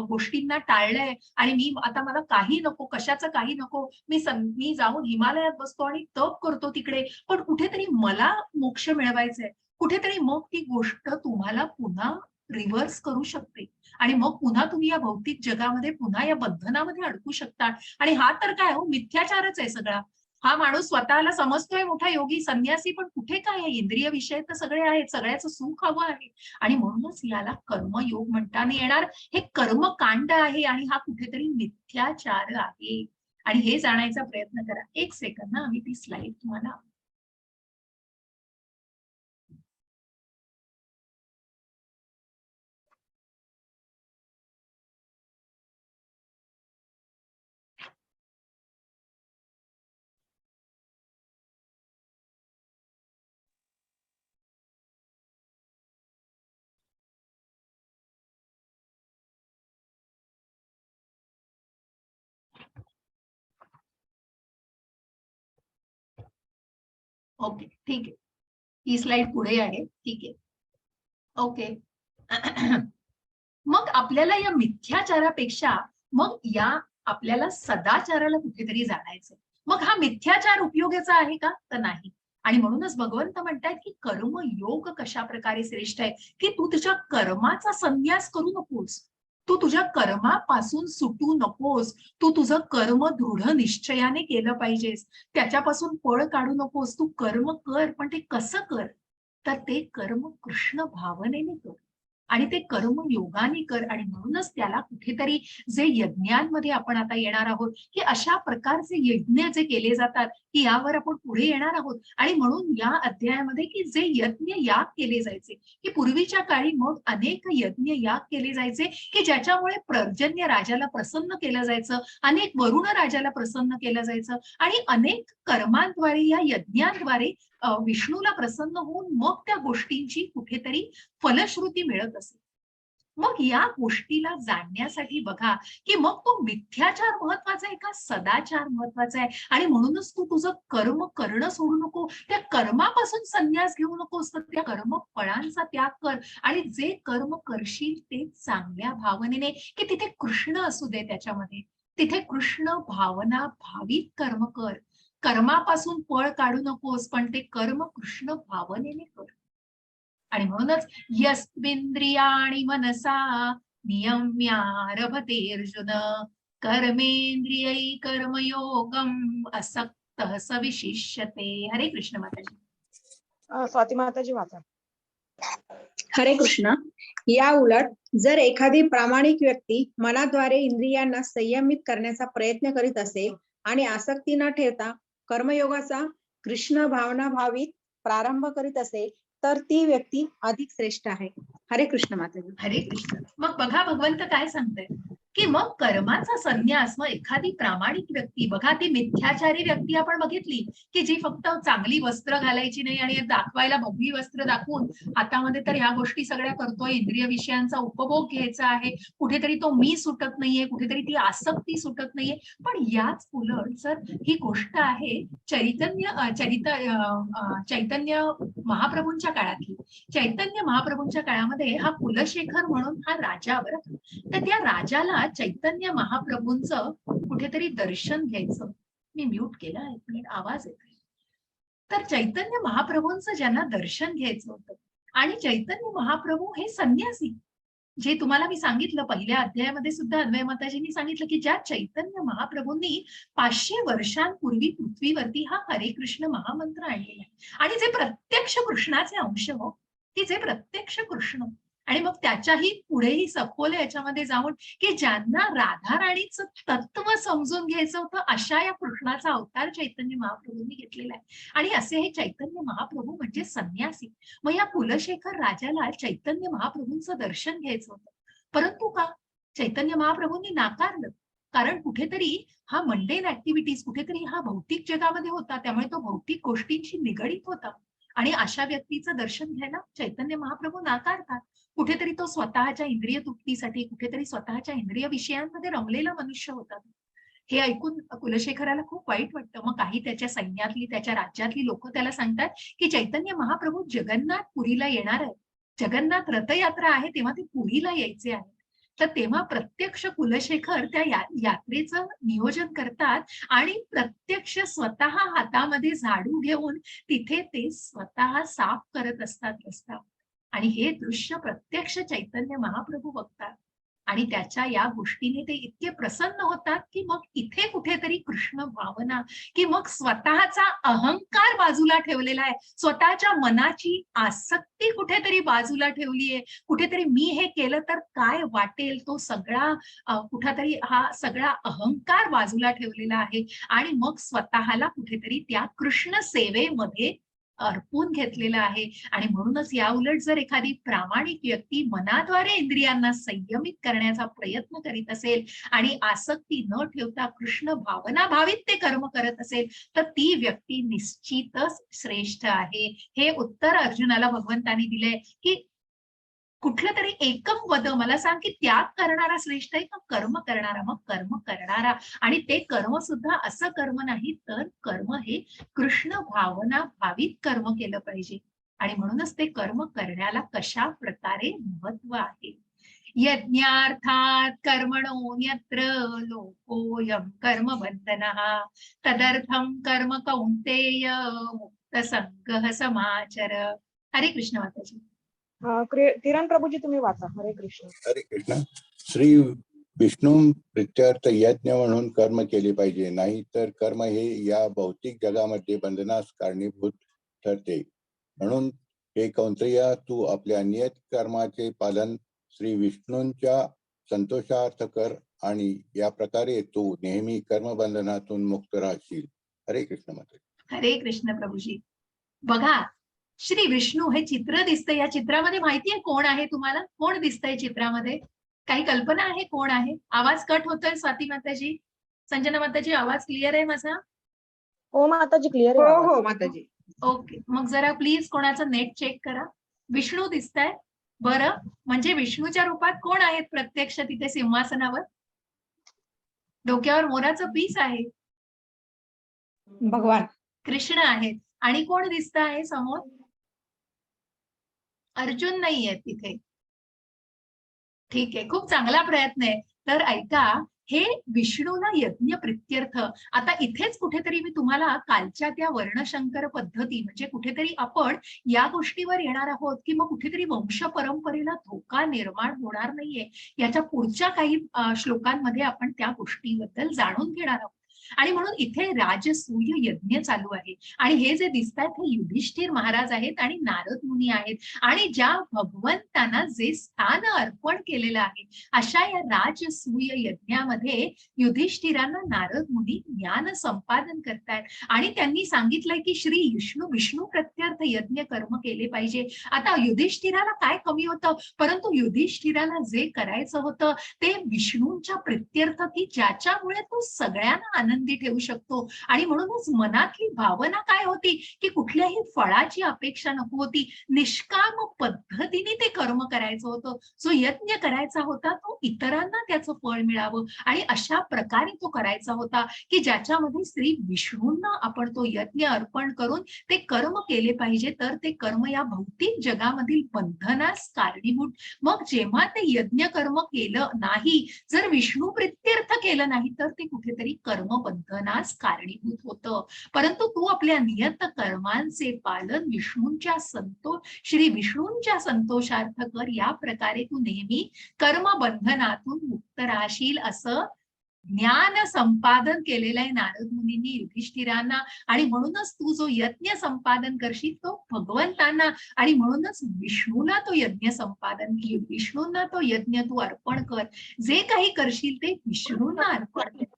गोष्टींना टाळलंय. आणि मी आता मला काही नको, कशाचं काही नको, मी जाऊन हिमालयात बसतो आणि तप करतो तिकडे. पण कुठेतरी मला मोक्ष मिळवायचंय. कुठेतरी मग ती गोष्ट तुम्हाला पुन्हा रिव्हर्स करू शकते. आणि मग पुन्हा तुम्ही या भौतिक जगामध्ये पुन्हा या बंधनामध्ये अडकू शकता. आणि हा तर काय हो, मिथ्याचारच आहे सगळा. हा माणूस स्वतःला समजतोय मोठा योगी संन्यासी, पण कुठे काय आहे? इंद्रिय विषय तर सगळे आहेत, सगळ्याचं सुख हवं आहे. आणि म्हणूनच याला कर्मयोग म्हणता नाही येणार. हे कर्मकांड आहे आणि हा कुठेतरी मिथ्याचार आहे. आणि हे जाणायचा प्रयत्न करा. एक सेकंद ना, आम्ही ती स्लाइड तुम्हाला ओके, ठीक आहे. ही स्लाइड पुढे आहे, ठीक आहे. ओके. मग आपल्याला या मिथ्याचारापेक्षा मग या आपल्याला सदाचाराला कुठेतरी जाणायचं. मग हा मिथ्याचार उपयोगाचा आहे का? तर नाही. आणि म्हणूनच भगवंत म्हणतायत की कर्मयोग कशा प्रकारे श्रेष्ठ आहे, की तू तुझ्या कर्माचा संन्यास करू नकोस. तू तुझ्या कर्मापासून सुटू नकोस. तू तुझं कर्म दृढ निश्चयाने केलं पाहिजेस. त्याच्यापासून पळ काढू नकोस. तू कर्म कर, पण ते कसं कर? तर ते कर्म कृष्ण भावनेने कर आणि ते कर्म योगाने कर. आणि म्हणूनच त्याला कुठेतरी जे यज्ञांमध्ये आपण आता येणार आहोत, की अशा प्रकारचे यज्ञ जे केले जातात, की यावर आपण पुढे येणार आहोत. आणि म्हणून या अध्यायामध्ये की जे यज्ञ याग केले जायचे, की पूर्वीच्या काळी मग अनेक यज्ञ याग केले जायचे, की ज्याच्यामुळे पर्जन्य राजाला प्रसन्न केलं जायचं, अनेक वरुण राजाला प्रसन्न केलं जायचं आणि अनेक कर्मांद्वारे या यज्ञांद्वारे विष्णूला प्रसन्न होऊन मग त्या गोष्टींची कुठेतरी फलश्रुती मिळत असे. मग या गोष्टीला जाणण्यासाठी बघा, की मग तो मिथ्याचार महत्वाचा आहे का सदाचार महत्वाचा आहे? आणि म्हणूनच तू तुझं कर्म करणं सोडू नको. त्या कर्मापासून संन्यास घेऊ नकोस, तर त्या कर्म फळांचा त्याग कर. आणि जे कर्म करशील ते चांगल्या भावनेने, की तिथे कृष्ण असू दे त्याच्यामध्ये. तिथे कृष्ण भावना भावित कर्म कर. कर्मापासून पळ काढू नकोस, पण ते कर्म कृष्ण भावनेने कर. आणि म्हणूनच यस्मिंद्रियाणि मनसा नियम्यारभते अर्जुन कर्मेंद्रियै कर्मयोगम असक्तः स विशिष्यते. हरे कृष्ण माताजी. स्वाती माताजी वाचा. हरे कृष्ण. या उलट जर एखादी प्रामाणिक व्यक्ती मनाद्वारे इंद्रियांना संयमित करण्याचा प्रयत्न करीत असेल आणि आसक्ती न ठेवता कर्मयोगाचा कृष्ण भावना भावित प्रारंभ करीत असेल तर ती व्यक्ती अधिक श्रेष्ठ आहे. हरे कृष्ण माताजी. हरे कृष्ण. मग बघा भगवंत काय सांगताय, की मग कर्माचा संन्यास. मग एखादी प्रामाणिक व्यक्ती बघा, ती मिथ्याचारी व्यक्ती आपण बघितली, की जी फक्त चांगली वस्त्र घालायची नाही आणि दाखवायला भगवी वस्त्र दाखवून हातामध्ये तर ह्या गोष्टी सगळ्या करतोय, इंद्रिय विषयांचा उपभोग घ्यायचा आहे. कुठेतरी तो मी सुटत नाहीये, कुठेतरी ती आसक्ती सुटत नाहीये. पण याच उलट जर ही गोष्ट आहे चैतन्य महाप्रभूंच्या काळातली. चैतन्य महाप्रभूंच्या काळामध्ये हा कुलशेखर म्हणून हा राजा बरं. तर त्या राजाला चैतन्य महाप्रभूंचं कुठेतरी दर्शन घ्यायचं. मी म्यूट केला, एक मिनिट, आवाज येतोय. तर चैतन्य महाप्रभूंचं ज्यांना दर्शन घ्यायचं होतं आणि चैतन्य महाप्रभू हे संन्यासी, जे तुम्हाला मी सांगितलं पहिल्या अध्यायामध्ये सुद्धा अन्वय माताजींनी सांगितलं, की ज्या चैतन्य महाप्रभूंनी 500 वर्षांपूर्वी पृथ्वीवरती हा हरे कृष्ण महामंत्र आणलेला आहे आणि जे प्रत्यक्ष कृष्णाचे अंश हो, की जे प्रत्यक्ष कृष्ण. आणि मग त्याच्याही पुढेही सखोल याच्यामध्ये जाऊन, की ज्यांना राधा राणीचं तत्व समजून घ्यायचं होतं, अशा या कृष्णाचा अवतार चैतन्य महाप्रभूंनी घेतलेला आहे. आणि असे हे चैतन्य महाप्रभू म्हणजे संन्यासी. मग या कुलशेखर राजाला चैतन्य महाप्रभूंचं दर्शन घ्यायचं होतं, परंतु का चैतन्य महाप्रभूंनी नाकारलं. कारण कुठेतरी हा मंडेन ऍक्टिव्हिटीज, कुठेतरी हा भौतिक जगामध्ये होता, त्यामुळे तो भौतिक गोष्टींशी निगडीत होता. आणि अशा व्यक्तीचं दर्शन घ्यायला चैतन्य महाप्रभू नाकारतात. कुठेतरी तो स्वतःच्या इंद्रिय तृप्तीसाठी, कुठेतरी स्वतःच्या इंद्रिय विषयांमध्ये रमलेला मनुष्य होता. हे ऐकून कुलशेखराला खूप वाईट वाटतं. मग काही त्याच्या सैन्यातली, त्याच्या राज्यातली लोक त्याला सांगतात, की चैतन्य महाप्रभू जगन्नाथ पुरीला येणार आहे. जगन्नाथ रथयात्रा आहे, तेव्हा ते पुरीला यायचे आहे. तर तेव्हा प्रत्यक्ष कुलशेखर त्या यात्रेचं नियोजन करतात आणि प्रत्यक्ष स्वतः हातामध्ये झाडू घेऊन तिथे ते स्वतः साफ करत असतात रस्ता. आणि हे दृश्य प्रत्यक्ष चैतन्य महाप्रभू बघतात आणि त्याच्या या गोष्टीने ते इतके प्रसन्न होतात, की मग इथे कुठेतरी कृष्ण भावना, की मग स्वतःचा अहंकार बाजूला ठेवलेला आहे, स्वतःच्या मनाची आसक्ती कुठेतरी बाजूला ठेवली आहे. कुठेतरी मी हे केलं तर काय वाटेल, तो सगळा कुठेतरी हा सगळा अहंकार बाजूला ठेवलेला आहे आणि मग स्वतःला कुठेतरी त्या कृष्ण सेवेमध्ये अर्पून घेतलेलं आहे. आणि म्हणूनच या उलट जर एखादी प्रामाणिक व्यक्ती मनाद्वारे इंद्रियांना संयमित करण्याचा प्रयत्न करीत असेल आणि आसक्ती न ठेवता कृष्ण भावना भावित ते कर्म करत असेल, तर ती व्यक्ती निश्चितच श्रेष्ठ आहे. हे उत्तर अर्जुनाला भगवंतांनी दिलंय, की कुठलं तरी एकम पद मला सांग की त्याग करणारा श्रेष्ठ आहे का कर्म करणारा? मग कर्म करणारा. आणि ते कर्म सुद्धा असं कर्म नाही, तर कर्म हे कृष्ण भावना भावित कर्म केलं पाहिजे. आणि म्हणूनच ते कर्म करण्याला कशा प्रकारे महत्व आहे. यज्ञार्थात कर्मणोऽन्यत्र लोकोऽयं कर्मबन्धनः तदर्थं कर्म कौन्तेय मुक्तसङ्गः समाचर. हरे कृष्ण माताजी. किरण प्रभूजी तुम्ही वाचा. हरे कृष्ण. हरे कृष्ण. श्री विष्णू प्रित्यर्थ यज्ञ म्हणून कर्म केले पाहिजे, नाही तर कर्म हे या भौतिक जगामध्ये बंधनास कारणीभूत ठरते. म्हणून हे कौंतेया, तू आपल्या नियत कर्माचे पालन श्री विष्णूंच्या संतोषार्थ कर आणि या प्रकारे तू नेहमी कर्मबंधनातून मुक्त राहशील. हरे कृष्ण माता. हरे कृष्ण प्रभूजी. बघा, श्री विष्णू हे चित्र दिसतंय. या चित्रामध्ये माहितीये कोण आहे तुम्हाला? कोण दिसतंय चित्रामध्ये? काही कल्पना आहे कोण आहे? आवाज कट होतोय स्वाती माताजी, संजना माताजी, आवाज क्लिअर आहे माझा? हो माताजी, क्लिअर हो आहे हो आवाज. माताजी. ओके, मग जरा प्लीज कोणाचं नेट चेक करा. विष्णू दिसताय? बरं, म्हणजे विष्णूच्या रूपात कोण आहेत प्रत्यक्ष तिथे सिंहासनावर? डोक्यावर मोराचं पीस आहे, भगवान कृष्ण आहेत. आणि कोण दिसत आहे समोर? अर्जुन नाहीये तिथे. ठीक आहे, खूप चांगला प्रयत्न आहे. तर ऐका, हे विष्णूला यज्ञ प्रित्यर्थ. आता इथेच कुठेतरी मी तुम्हाला कालच्या त्या वर्णशंकर पद्धती, म्हणजे कुठेतरी आपण या गोष्टीवर येणार आहोत की मग कुठेतरी वंश परंपरेला धोका निर्माण होणार नाहीये. याच्या पुढच्या काही श्लोकांमध्ये आपण त्या गोष्टीबद्दल जाणून घेणार आहोत. आणि म्हणून इथे राजसूय यज्ञ चालू आहे. आणि हे जे दिसतात हे युधिष्ठिर महाराज आहेत आणि नारद मुनी आहेत. आणि ज्या भगवंतांना जे स्थान अर्पण केलेलं आहे, अशा या राजसूय यज्ञामध्ये युधिष्ठिरांना नारद मुनी ज्ञान संपादन करतायत. आणि त्यांनी सांगितलंय की श्री विष्णू प्रत्यर्थ यज्ञ कर्म केले पाहिजे. आता युधिष्ठिराला काय कमी होतं? परंतु युधिष्ठिराला जे करायचं होतं ते विष्णूंच्या प्रित्यर्थ, की ज्याच्यामुळे तो सगळ्यांना आनंदी ठेवू शकतो. आणि म्हणूनच मनातली भावना काय होती की कुठल्याही फळाची अपेक्षा नको होती. निष्काम पद्धतीने ते कर्म करायचं होतं. जो यज्ञ करायचा होता तो इतरांना त्याचं फळ मिळावं आणि अशा प्रकारे तो करायचा होता की ज्याच्यामध्ये श्री विष्णूंना आपण तो यज्ञ अर्पण करून ते कर्म केले पाहिजे. तर ते कर्म या भौतिक जगामधील बंधनास कारणीभूत. मग जेव्हा ते यज्ञ कर्म केलं नाही, जर विष्णू प्रित्यर्थ केलं नाही, तर ते कुठेतरी कर्मबंधनास कारणीभूत होतं. परंतु तू आपल्या नियत कर्मांचे पालन विष्णूंच्या श्री विष्णूंच्या संतोषार्थ कर. या प्रकारे तू नेहमी कर्मबंधनातून मुक्त राहशील, असं ज्ञान संपादन केलेलं आहे नारद मुनींनी युधिष्ठिरांना. आणि म्हणूनच तू जो यज्ञ संपादन करशील तो भगवंतांना, आणि म्हणूनच विष्णूला तो यज्ञ संपादन, विष्णूंना तो यज्ञ तू अर्पण कर. जे काही करशील ते विष्णूंना अर्पण कर.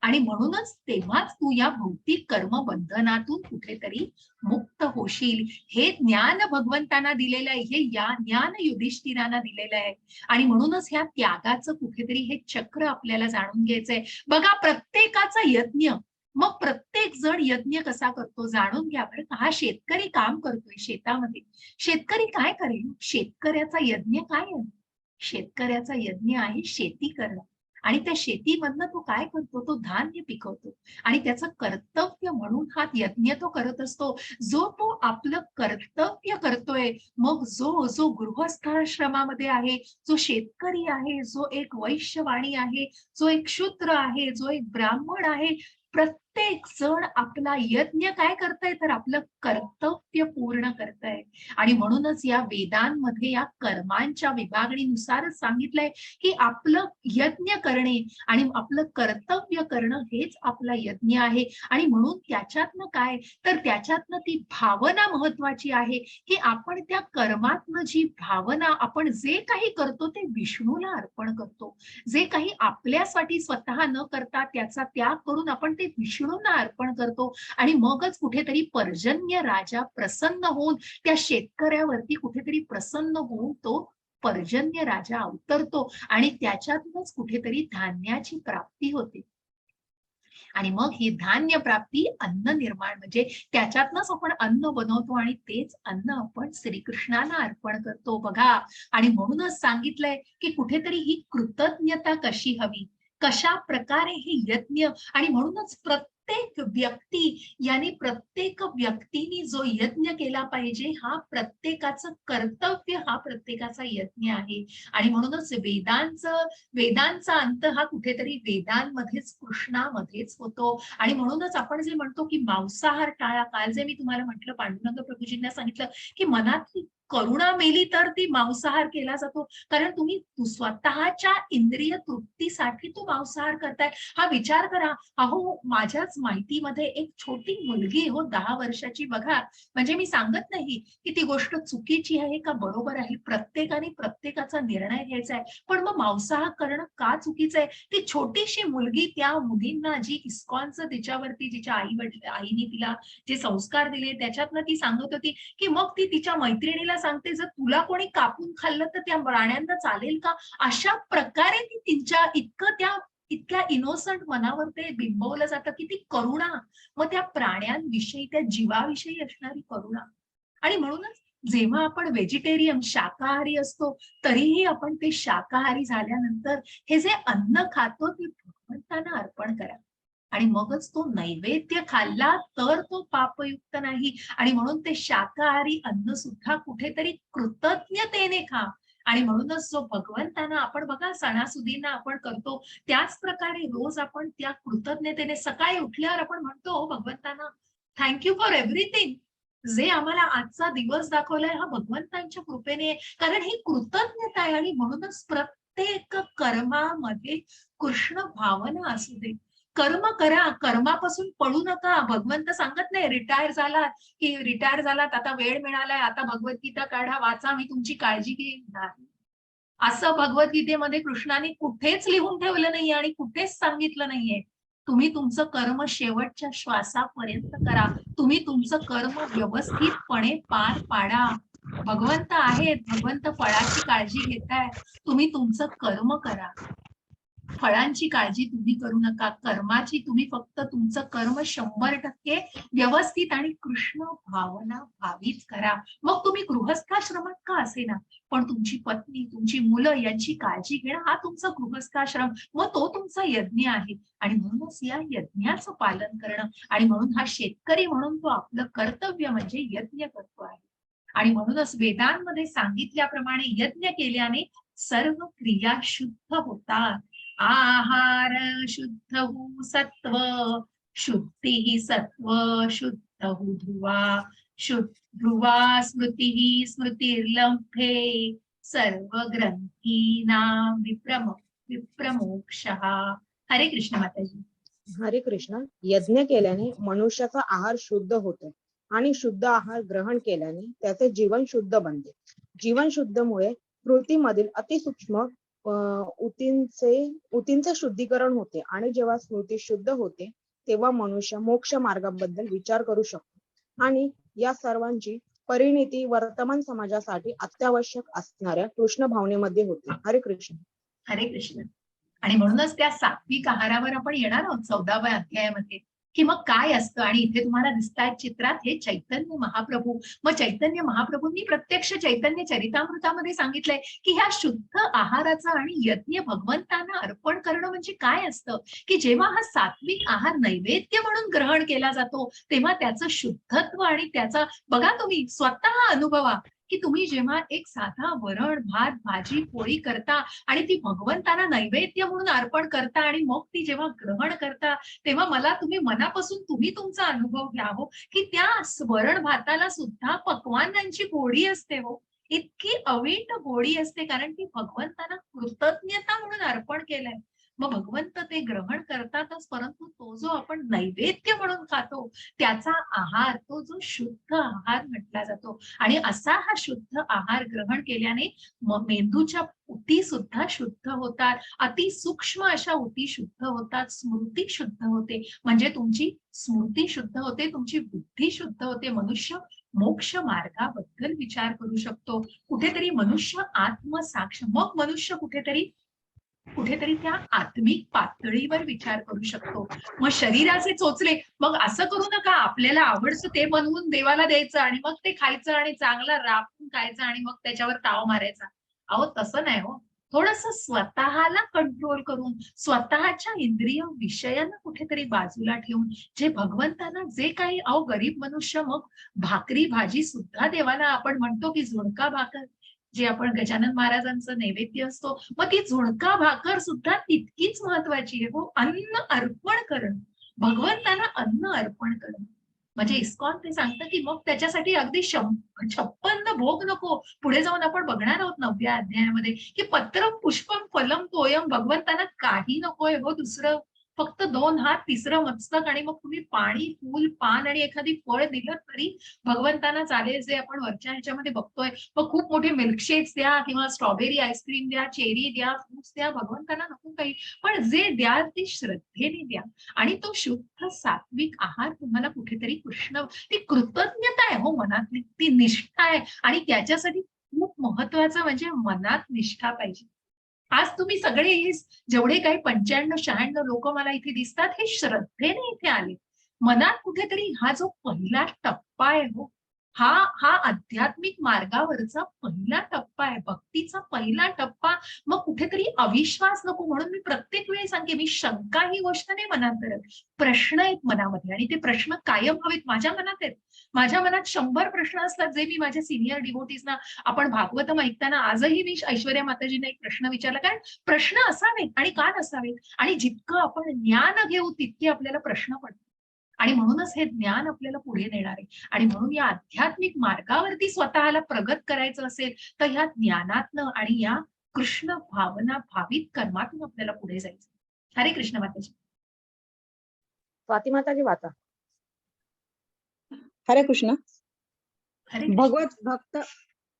आणि म्हणूनच तेव्हाच तू या भौतिक कर्मबंधनातून कुठेतरी मुक्त होशील. हे ज्ञान भगवंतांना दिलेलं आहे, हे ज्ञान युधिष्ठिरांना दिलेलं आहे. आणि म्हणूनच ह्या त्यागाचं कुठेतरी हे चक्र आपल्याला जाणून घ्यायचंय. बघा, प्रत्येकाचा यज्ञ, मग प्रत्येक जण यज्ञ कसा करतो जाणून घ्या बरं का. हा शेतकरी काम करतोय शेतामध्ये. शेतकरी काय करेल? शेतकऱ्याचा यज्ञ काय आहे? शेतकऱ्याचा यज्ञ आहे शेती करणं. आणि त्या शेतीमधनं तो काय करतो? तो धान्य पिकवतो. आणि त्याचं कर्तव्य म्हणून हा यज्ञ तो करत असतो. जो तो आपलं कर्तव्य करतोय, मग जो गृहस्थाश्रमामध्ये आहे, जो शेतकरी आहे, जो एक वैश्यवाणी आहे, जो एक शूद्र आहे, जो एक ब्राह्मण आहे, प्रत्येक जण आपला यज्ञ काय करताय? तर आपलं कर्तव्य पूर्ण करताय. आणि म्हणूनच या वेदांमध्ये या कर्मांच्या विभागणीनुसारच सांगितलंय की आपलं यज्ञ करणे आणि आपलं कर्तव्य करणं हेच आपला यज्ञ आहे. आणि म्हणून त्याच्यातनं काय? तर त्याच्यातनं ती भावना महत्वाची आहे की आपण त्या कर्मातनं जी भावना, आपण जे काही करतो ते विष्णूला अर्पण करतो. जे काही आपल्यासाठी स्वतः न करता त्याचा त्याग करून आपण ते विष्णूंना अर्पण करतो. आणि मगच कुठेतरी पर्जन्य राजा प्रसन्न होऊन त्या शेतकऱ्यावरती कुठेतरी प्रसन्न होऊन तो पर्जन्य राजा अवतरतो आणि त्याच्यातूनच कुठेतरी धान्याची प्राप्ती होते. आणि मग ही धान्य प्राप्ती अन्न निर्माण म्हणजे त्याच्यातनच आपण अन्न बनवतो आणि तेच अन्न आपण श्रीकृष्णाला अर्पण करतो बघा. आणि म्हणूनच सांगितलंय की कुठेतरी ही कृतज्ञता कशी हवी, कशा प्रकारे हे यज्ञ. आणि म्हणूनच प्रत्येक व्यक्ती याने प्रत्येक व्यक्तीने जो यज्ञ केला पाहिजे हा प्रत्येकाचं कर्तव्य, हा प्रत्येकाचा यज्ञ आहे. आणि म्हणूनच वेदांचा अंत हा कुठेतरी वेदांमध्येच कृष्णामध्येच होतो. आणि म्हणूनच आपण जे म्हणतो की मांसाहार टाळा, काल जे मी तुम्हाला म्हटलं पांडुरंग प्रभूजींना सांगितलं की मनात करुणा मेली तर ती मांसाहार केला जातो. कारण तुम्ही स्वतःच्या इंद्रिय तृप्तीसाठी तो मांसाहार करताय. हा विचार करा. अहो माझ्याच माहितीमध्ये एक छोटी मुलगी हो 10 वर्षाची बघा. म्हणजे मी सांगत नाही की ती गोष्ट चुकीची आहे का बरोबर आहे, प्रत्येकाने प्रत्येकाचा निर्णय घ्यायचा आहे. पण मग मांसाहार करणं का चुकीचं आहे? ती छोटीशी मुलगी त्या मुलींना जी इस्कॉनचं तिच्यावरती जिच्या आईने तिला जे संस्कार दिले त्याच्यातनं ती सांगत होती की मग ती तिच्या मैत्रिणीला सांगते जर तुला कोणी कापून खाल्लं तर त्या प्राण्यांना चालेल का? अशा प्रकारे ती तिच्या इतक्या इनोसंट मनावर ते बिंबवलं जातं की ती करुणा, मग त्या प्राण्यांविषयी त्या जीवाविषयी असणारी करुणा. आणि म्हणूनच जेव्हा आपण व्हेजिटेरियन शाकाहारी असतो तरीही आपण ते शाकाहारी झाल्यानंतर हे जे अन्न खातो ते भगवंतांना अर्पण करा. आणि मगच तो नैवेद्य खाल्ला तर तो पापयुक्त नाही. आणि म्हणून ते शाकाहारी अन्न सुद्धा कुठेतरी कृतज्ञतेने खा. आणि म्हणूनच जो भगवंतांना आपण बघा सणासुदींना आपण करतो त्याच प्रकारे रोज आपण त्या कृतज्ञतेने सकाळी उठल्यावर आपण म्हणतो "हो भगवंतांना थँक्यू फॉर एव्हरीथिंग, जे आम्हाला आजचा दिवस दाखवलाय हा भगवंतांच्या कृपेने आहे." कारण ही कृतज्ञता आहे. आणि म्हणूनच प्रत्येक कर्मामध्ये कृष्ण भावना असू दे. कर्म करा, कर्मापासून पळू नका. भगवंत सांगत नाही रिटायर झालात आता वेळ मिळालाय आता भगवद्गीता काढा वाचा मी तुमची काळजी घेईन, नाही. असं भगवद्गीतेमध्ये कृष्णाने कुठेच लिहून ठेवलं नाहीये आणि कुठेच सांगितलं नाहीये. तुम्ही तुमचं कर्म शेवटच्या श्वासापर्यंत करा. तुम्ही तुमचं कर्म व्यवस्थितपणे पार पाडा. भगवंत आहेत, भगवंत फळाची काळजी घेताय. तुम्ही तुमचं कर्म करा. फळांची काळजी तुम्ही करू नका. कर्माची तुम्ही फक्त तुमचं कर्म 100% व्यवस्थित आणि कृष्ण भावना भावीत करा. मग तुम्ही गृहस्थाश्रमात का असेना पण तुमची पत्नी, तुमची मुलं यांची काळजी घेणं हा तुमचा गृहस्थाश्रम, मग तो तुमचा यज्ञ आहे. आणि म्हणूनच या यज्ञाचं पालन करणं. आणि म्हणून हा शेतकरी म्हणून तो आपलं कर्तव्य म्हणजे यज्ञ करतो आहे. आणि म्हणूनच वेदांमध्ये सांगितल्याप्रमाणे यज्ञ केल्याने सर्व क्रिया शुद्ध होतात. आहार शुद्ध हु सत्व, शुद्धी सत्व शुद्ध हु ध्रुवा, ध्रुवा स्मृती स्मृतिर्लंभे, सर्व ग्रंथीनां विप्रमोक्षः. हरे कृष्ण माताजी. हरे कृष्ण. यज्ञ केल्याने मनुष्याचा आहार शुद्ध होतो आणि शुद्ध आहार ग्रहण केल्याने त्याचे जीवन शुद्ध बनते. जीवन शुद्धमुळे स्मृतीमधील अतिसूक्ष्म ऊतींचे शुद्धीकरण होते आणि जेव्हा स्मृती शुद्ध होते तेव्हा मनुष्य मोक्ष मार्गाबद्दल विचार करू शकतो. आणि या सर्वांची परिणिती वर्तमान समाजासाठी अत्यावश्यक असणाऱ्या कृष्ण भावनेमध्ये होते. हरे कृष्ण. हरे कृष्ण. आणि म्हणूनच त्या सात्विक आहारावर आपण येणार आहोत 14व्या अध्यायामध्ये की मग काय असतं. आणि इथे तुम्हाला दिसतायत चित्रात हे चैतन्य महाप्रभू. मग चैतन्य महाप्रभूंनी प्रत्यक्ष चैतन्य चरितामृतामध्ये सांगितलंय की ह्या शुद्ध आहाराचा आणि यज्ञ भगवंतांना अर्पण करणं म्हणजे काय असतं की जेव्हा हा सात्विक आहार नैवेद्य म्हणून ग्रहण केला जातो तेव्हा त्याचं शुद्धत्व आणि त्याचा बघा तुम्ही स्वतः अनुभवा की तुम्ही जेव्हा एक साधा वरण भात भाजी पोळी करता आणि ती भगवंतांना नैवेद्य म्हणून अर्पण करता आणि मग ती जेव्हा ग्रहण करता तेव्हा मला तुम्ही मनापासून तुम्ही तुमचा अनुभव घ्या हो की त्या वरण भाताला सुद्धा पक्वान्नांची गोडी असते हो. इतकी अवीट गोडी असते कारण ती भगवंतांना कृतज्ञता म्हणून अर्पण केलंय. मग भगवंत ते ग्रहण करतातच परंतु तो जो आपण नैवेद्य म्हणून खातो त्याचा आहार तो जो शुद्ध आहार म्हटला जातो. आणि असा हा शुद्ध आहार ग्रहण केल्याने मेंदूच्या ऊती सुद्धा शुद्ध होतात. अतिसूक्ष्म अशा ऊती शुद्ध होतात. स्मृती शुद्ध होते म्हणजे तुमची स्मृती शुद्ध होते, तुमची बुद्धी शुद्ध होते. मनुष्य मोक्ष मार्गाबद्दल विचार करू शकतो. कुठेतरी मनुष्य आत्मसाक्ष, मग मनुष्य कुठेतरी कुठेतरी त्या आत्मिक पातळीवर विचार करू शकतो. मग शरीराचे चोचले, मग असं करू नका, आपल्याला आवडतं ते बनवून देवाला द्यायचं आणि मग ते खायचं आणि चांगला राबून खायचं आणि मग त्याच्यावर ताव मारायचा. अहो तसं नाही हो. थोडस स्वतःला कंट्रोल करून, स्वतःच्या इंद्रिय विषयांना कुठेतरी बाजूला ठेवून, जे भगवंतांना जे काही, अहो गरीब मनुष्य मग भाकरी भाजी सुद्धा देवाला आपण म्हणतो की झुणका भाकर, जे आपण गजानन महाराजांचं नैवेद्य असतो, मग ती झुणका भाकर सुद्धा तितकीच महत्वाची आहे हो. अन्न अर्पण करणं, भगवंताला अन्न अर्पण करणं. म्हणजे इस्कॉन ते सांगतं की मग त्याच्यासाठी अगदी 56 भोग नको. पुढे जाऊन आपण बघणार आहोत 9व्या अध्यायामध्ये की पत्रम पुष्पम फलम तोयम, भगवंतांना काही नकोय हो दुसरं, फक्त 2 हात, तिसरं मस्तक, आणि मग तुम्ही पाणी, फूल, पान आणि एखादी फळ दिलं तरी भगवंतांना चालेल. जे आपण वरच्या ह्याच्यामध्ये बघतोय, मग खूप मोठे मिल्कशेक्स द्या किंवा स्ट्रॉबेरी आईस्क्रीम द्या, चेरी द्या, फ्रुट्स द्या, भगवंतांना नको काही, पण जे द्याल ते श्रद्धेने द्या. आणि तो शुद्ध सात्विक आहार तुम्हाला कुठेतरी कृष्ण, ती कृतज्ञता आहे हो मनातली, ती निष्ठा आहे. आणि त्याच्यासाठी खूप महत्वाचं म्हणजे मनात निष्ठा पाहिजे. आज तुम्ही सगळे हे जेवढे काही 95-96 लोक मला इथे दिसतात, हे श्रद्धेने इथे आले. मनात कुठेतरी हा जो पहिला टप्पा आहे हो, हा हा आध्यात्मिक मार्गावरचा पहिला टप्पा आहे, भक्तीचा पहिला टप्पा. मग कुठेतरी अविश्वास नको. म्हणून मी प्रत्येक वेळी सांगते, मी शंका ही गोष्ट नाही मनात करत. प्रश्न आहेत मनामध्ये आणि ते प्रश्न कायम हवेत. माझ्या मनात आहेत. माझ्या मनात 100 प्रश्न असतात, जे मी माझ्या सिनियर डिवोटीजना, आपण भागवतम ऐकताना आजही मी ऐश्वर्या माताजींना एक प्रश्न विचारला, कारण प्रश्न असावेत आणि का नसावेत. आणि जितकं आपण ज्ञान घेऊ तितके आपल्याला प्रश्न पडतात. आणि म्हणूनच हे ज्ञान आपल्याला पुढे नेणार आहे. आणि म्हणून या आध्यात्मिक मार्गावरती स्वतःला प्रगत करायचं असेल तर ह्या ज्ञानातनं आणि या कृष्ण भावना भावित कर्मातून आपल्याला पुढे जायचं. हरे कृष्ण माताजी. स्वाती माताजी वाचा. हरे कृष्ण. हरे कृष्ण.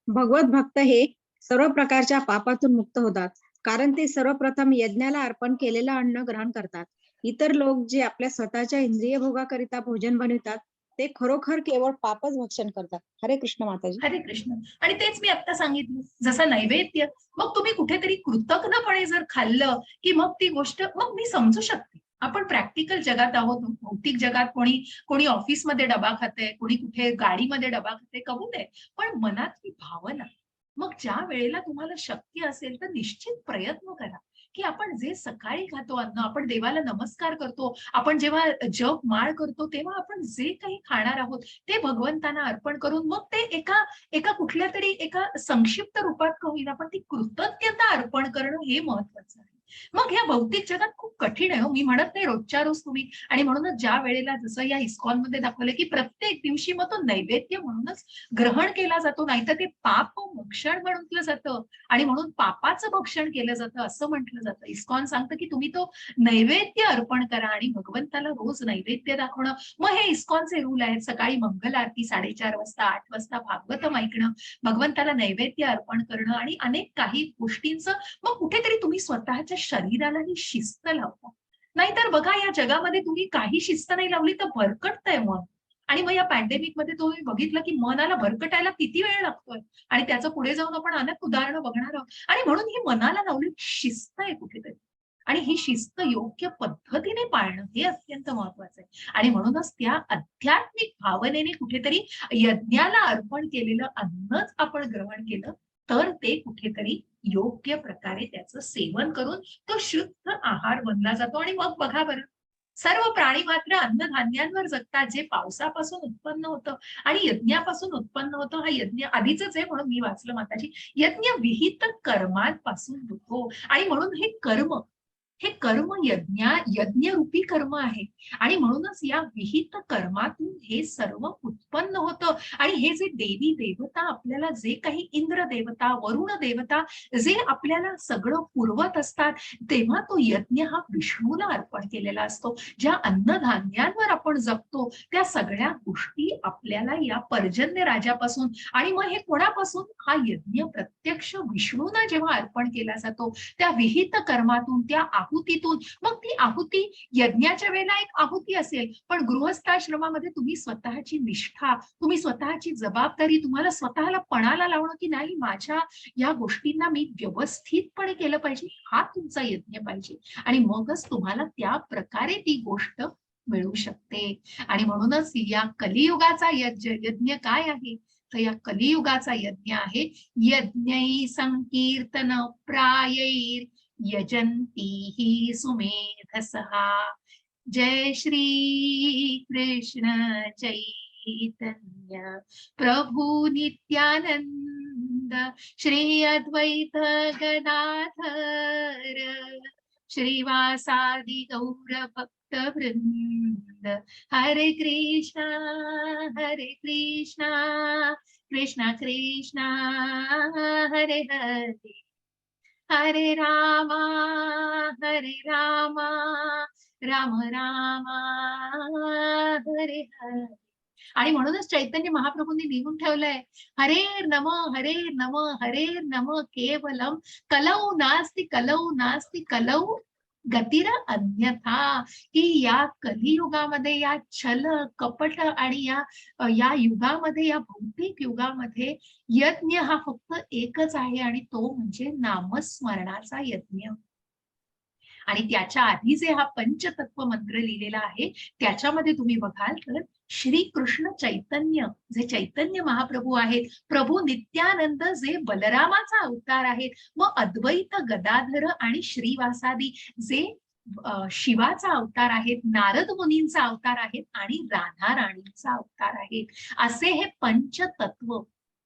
भगवत भक्त हे सर्व प्रकारच्या पापातून मुक्त होतात, कारण ते सर्वप्रथम यज्ञाला अर्पण केलेलं अन्न ग्रहण करतात. इतर लोक जे आपल्या स्वतःच्या इंद्रिय भोगाकरिता भोजन बनवितात, ते खरोखर केवळ पापच भक्षण करतात. हरे कृष्ण माताजी. हरे कृष्ण. आणि तेच मी आता सांगितलं, जसं नैवेद्य, मग तुम्ही कुठेतरी कृतज्ञपणे जर खाल्लं की मग ती गोष्ट, मग मी समजू शकते. आपण प्रॅक्टिकल जगात आहोत, भौतिक जगात कोणी ऑफिसमध्ये डबा खाते, कोणी कुठे गाडीमध्ये डबा खाते, कबूल आहे. पण मनातली भावना, मग ज्या वेळेला तुम्हाला शक्य असेल तर निश्चित प्रयत्न करा की आपण जे सकाळी खातो अन्न, आपण देवाला नमस्कार करतो, आपण जेव्हा जप माळ करतो तेव्हा आपण जे काही खाणार आहोत ते भगवंतांना अर्पण करून, मग ते एका एका कुठल्या तरी एका संक्षिप्त रूपात का होईना, पण ती कृतज्ञता अर्पण करणं हे महत्वाचं आहे. मग ह्या भौतिक जगात खूप कठीण आहे हो. मी म्हणत नाही रोजच्या रोज तुम्ही, आणि म्हणूनच ज्या वेळेला जसं या इस्कॉनमध्ये दाखवलं की प्रत्येक दिवशी मग तो नैवेद्य म्हणूनच ग्रहण केला जातो, नाहीतर ते पाप मोक्षण म्हटलं जातं आणि म्हणून पापाचं भक्षण केलं जातं असं म्हटलं जातं. इस्कॉन सांगतं की तुम्ही तो नैवेद्य अर्पण करा आणि भगवंताला रोज नैवेद्य दाखवणं. मग हे इस्कॉनचे रूल आहेत. सकाळी मंगल आरती 4:30 वाजता, 8 वाजता भागवतम ऐकणं, भगवंताला नैवेद्य अर्पण करणं आणि अनेक काही गोष्टींचं. मग कुठेतरी तुम्ही स्वतःच्या शरीराला ही शिस्त लावता. नाहीतर बघा या जगामध्ये तुम्ही काही शिस्त नाही लावली तर भरकटतंय मन. आणि मग या पॅन्डेमिक मध्ये तुम्ही बघितलं की मनाला भरकटायला किती वेळ लागतोय, आणि त्याचं पुढे जाऊन आपण अनेक उदाहरणं बघणार आहोत. आणि म्हणून ही मनाला लावली शिस्त आहे कुठेतरी, आणि ही शिस्त योग्य पद्धतीने पाळणं हे अत्यंत महत्वाचं आहे. आणि म्हणूनच त्या आध्यात्मिक भावनेने कुठेतरी यज्ञाला अर्पण केलेलं अन्नच आपण ग्रहण केलं तर ते कुठेतरी योग्य प्रकारे त्याचं सेवन करून तो शुद्ध आहार बनला जातो. आणि मग बघा बरं, सर्व प्राणी मात्र अन्नधान्यांवर जगतात, जे पावसापासून उत्पन्न होतं आणि यज्ञापासून उत्पन्न होतं. हा यज्ञ आधीच आहे म्हणून मी वाचलं माताजी, यज्ञ विहित कर्मांपासून होतो. आणि म्हणून हे कर्म यज्ञरूपी कर्म आहे. आणि म्हणूनच या विहित कर्मातून हे सर्व उत्पन्न होतं. आणि हे जे देवी देवता आपल्याला, जे काही इंद्र देवता, वरुण देवता जे आपल्याला सगळं पुरवत असतात, तेव्हा तो यज्ञ हा विष्णूला अर्पण केलेला असतो. ज्या अन्नधान्यांवर आपण जगतो त्या सगळ्या गोष्टी आपल्याला या पर्जन्य राजापासून, आणि मग हे कोणापासून, हा यज्ञ प्रत्यक्ष विष्णूंना जेव्हा अर्पण केला जातो, त्या विहित कर्मातून, त्या आहुतीतून, मग ती आहुती यज्ञाच्या वेळेला एक आहुती असेल, पण गृहस्थाश्रमामध्ये तुम्ही स्वतःची निष्ठा, तुम्ही स्वतःची जबाबदारी, तुम्हाला स्वतःला पणाला लावणं की नाही, माझ्या या गोष्टींना मी व्यवस्थितपणे केलं पाहिजे, हा तुमचा यज्ञ पाहिजे. आणि मगच तुम्हाला त्या प्रकारे ती गोष्ट मिळू शकते. आणि म्हणूनच या कलियुगाचा यज्ञ काय आहे, तर या कलियुगाचा यज्ञ आहे यज्ञै संकीर्तन प्रायैर यजंती ही सुमेधसहा. जय श्री कृष्ण चैतन्य प्रभु नित्यानंद श्री अद्वैत गदाधर श्रीवासादि गौर भक्त वृंद. हरे कृष्णा कृष्णा कृष्णा हरे हरे, हरे रामा राम रामा हरे हरे. आणि म्हणूनच चैतन्य महाप्रभूंनी लिहून ठेवलंय, हरे नम हरे नम केवलम कलौ नास्ति कलौ गतिर अन्यथा. की या कलियुगामध्ये, या छल कपट आणि या युगामध्ये, या भौतिक युगामध्ये यज्ञ हा फक्त एकच आहे, आणि तो म्हणजे नामस्मरणाचा यज्ञ. आणि त्याच्या आधी जे हा पंचतत्व मंत्र लिहिलेला आहे, त्याच्यामध्ये तुम्ही बघाल तर श्री कृष्ण चैतन्य, जे चैतन्य महाप्रभू आहेत, प्रभू नित्यानंद जे बलरामाचा अवतार आहेत, मग अद्वैत गदाधर आणि श्रीवासादी जे शिवाचा अवतार आहेत, नारद मुनींचा अवतार आहेत आणि राधा राणींचा अवतार आहेत, असे हे पंचतत्व.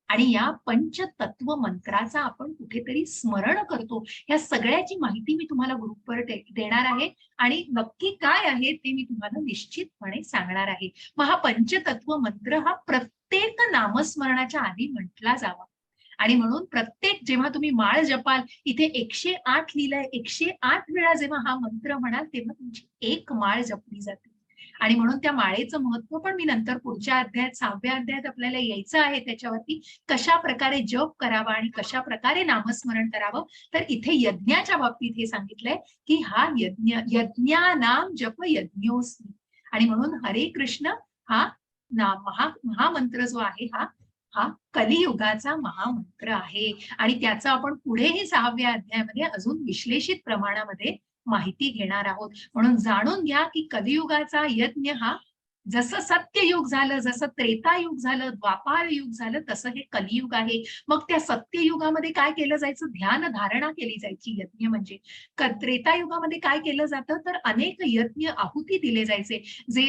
आणि या पंचतत्व मंत्राचा आपण कुठेतरी स्मरण करतो. या सगळ्याची माहिती मी तुम्हाला ग्रुपवर देणार आहे, आणि नक्की काय आहे ते मी तुम्हाला निश्चितपणे सांगणार आहे. मग हा पंचतत्व मंत्र हा प्रत्येक नामस्मरणाच्या आधी म्हटला जावा. आणि म्हणून प्रत्येक जेव्हा तुम्ही माळ जपाल, इथे 108 लिहिलंय, 108 वेळा जेव्हा हा मंत्र म्हणाल तेव्हा तुमची एक माळ जपली जाते. आणि म्हणून त्या माळेचं महत्व पण मी नंतर पुढच्या अध्यायात, 6व्या अध्यायात आपल्याला यायचं आहे, त्याच्यावरती कशा प्रकारे जप करावा आणि कशा प्रकारे नामस्मरण करावं. तर इथे यज्ञाच्या बाबतीत हे सांगितलंय की हा यज्ञानाम जप यज्ञोस्मी. आणि म्हणून हरे कृष्ण हा महामंत्र जो आहे हा कलियुगाचा महामंत्र आहे. आणि त्याचं आपण पुढेही 6व्या अध्यायामध्ये अजून विश्लेषित प्रमाणामध्ये माहिती घेणार आहोत. म्हणून जाणून घ्या की कलियुगाचा यज्ञ हा जसं सत्ययुग झालं, जसं त्रेतायुग झालं, द्वापार युग झालं, तसं हे कलियुग आहे. मग त्या सत्ययुगामध्ये काय केलं जायचं, ध्यान धारणा केली जायची. यज्ञ म्हणजे त्रेतायुगामध्ये काय केलं जातं, तर अनेक यज्ञ आहुती दिले जायचे, जे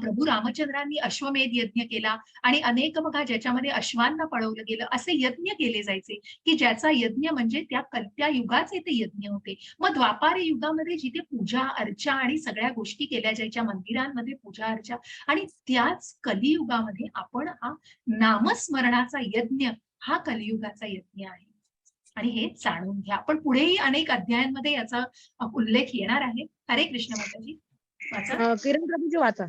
प्रभू रामचंद्रांनी अश्वमेध यज्ञ केला, आणि अनेक बघा ज्याच्यामध्ये अश्वांना पळवलं गेलं, असे यज्ञ केले जायचे, की ज्याचा यज्ञ म्हणजे त्या युगाचे ते यज्ञ होते. मग द्वापार युगामध्ये जिथे पूजा अर्चा आणि सगळ्या गोष्टी केल्या जायच्या, मंदिरांमध्ये पूजा अर्चा, आणि त्याच कलियुगामध्ये आपण हा नामस्मरणाचा यज्ञ, हा कलियुगाचा यज्ञ आहे. आणि हे जाणून घ्या. पण पुढेही अनेक अध्यायांमध्ये याचा उल्लेख येणार आहे. हरे कृष्ण माताजी. किरण प्रभूजी वाचा.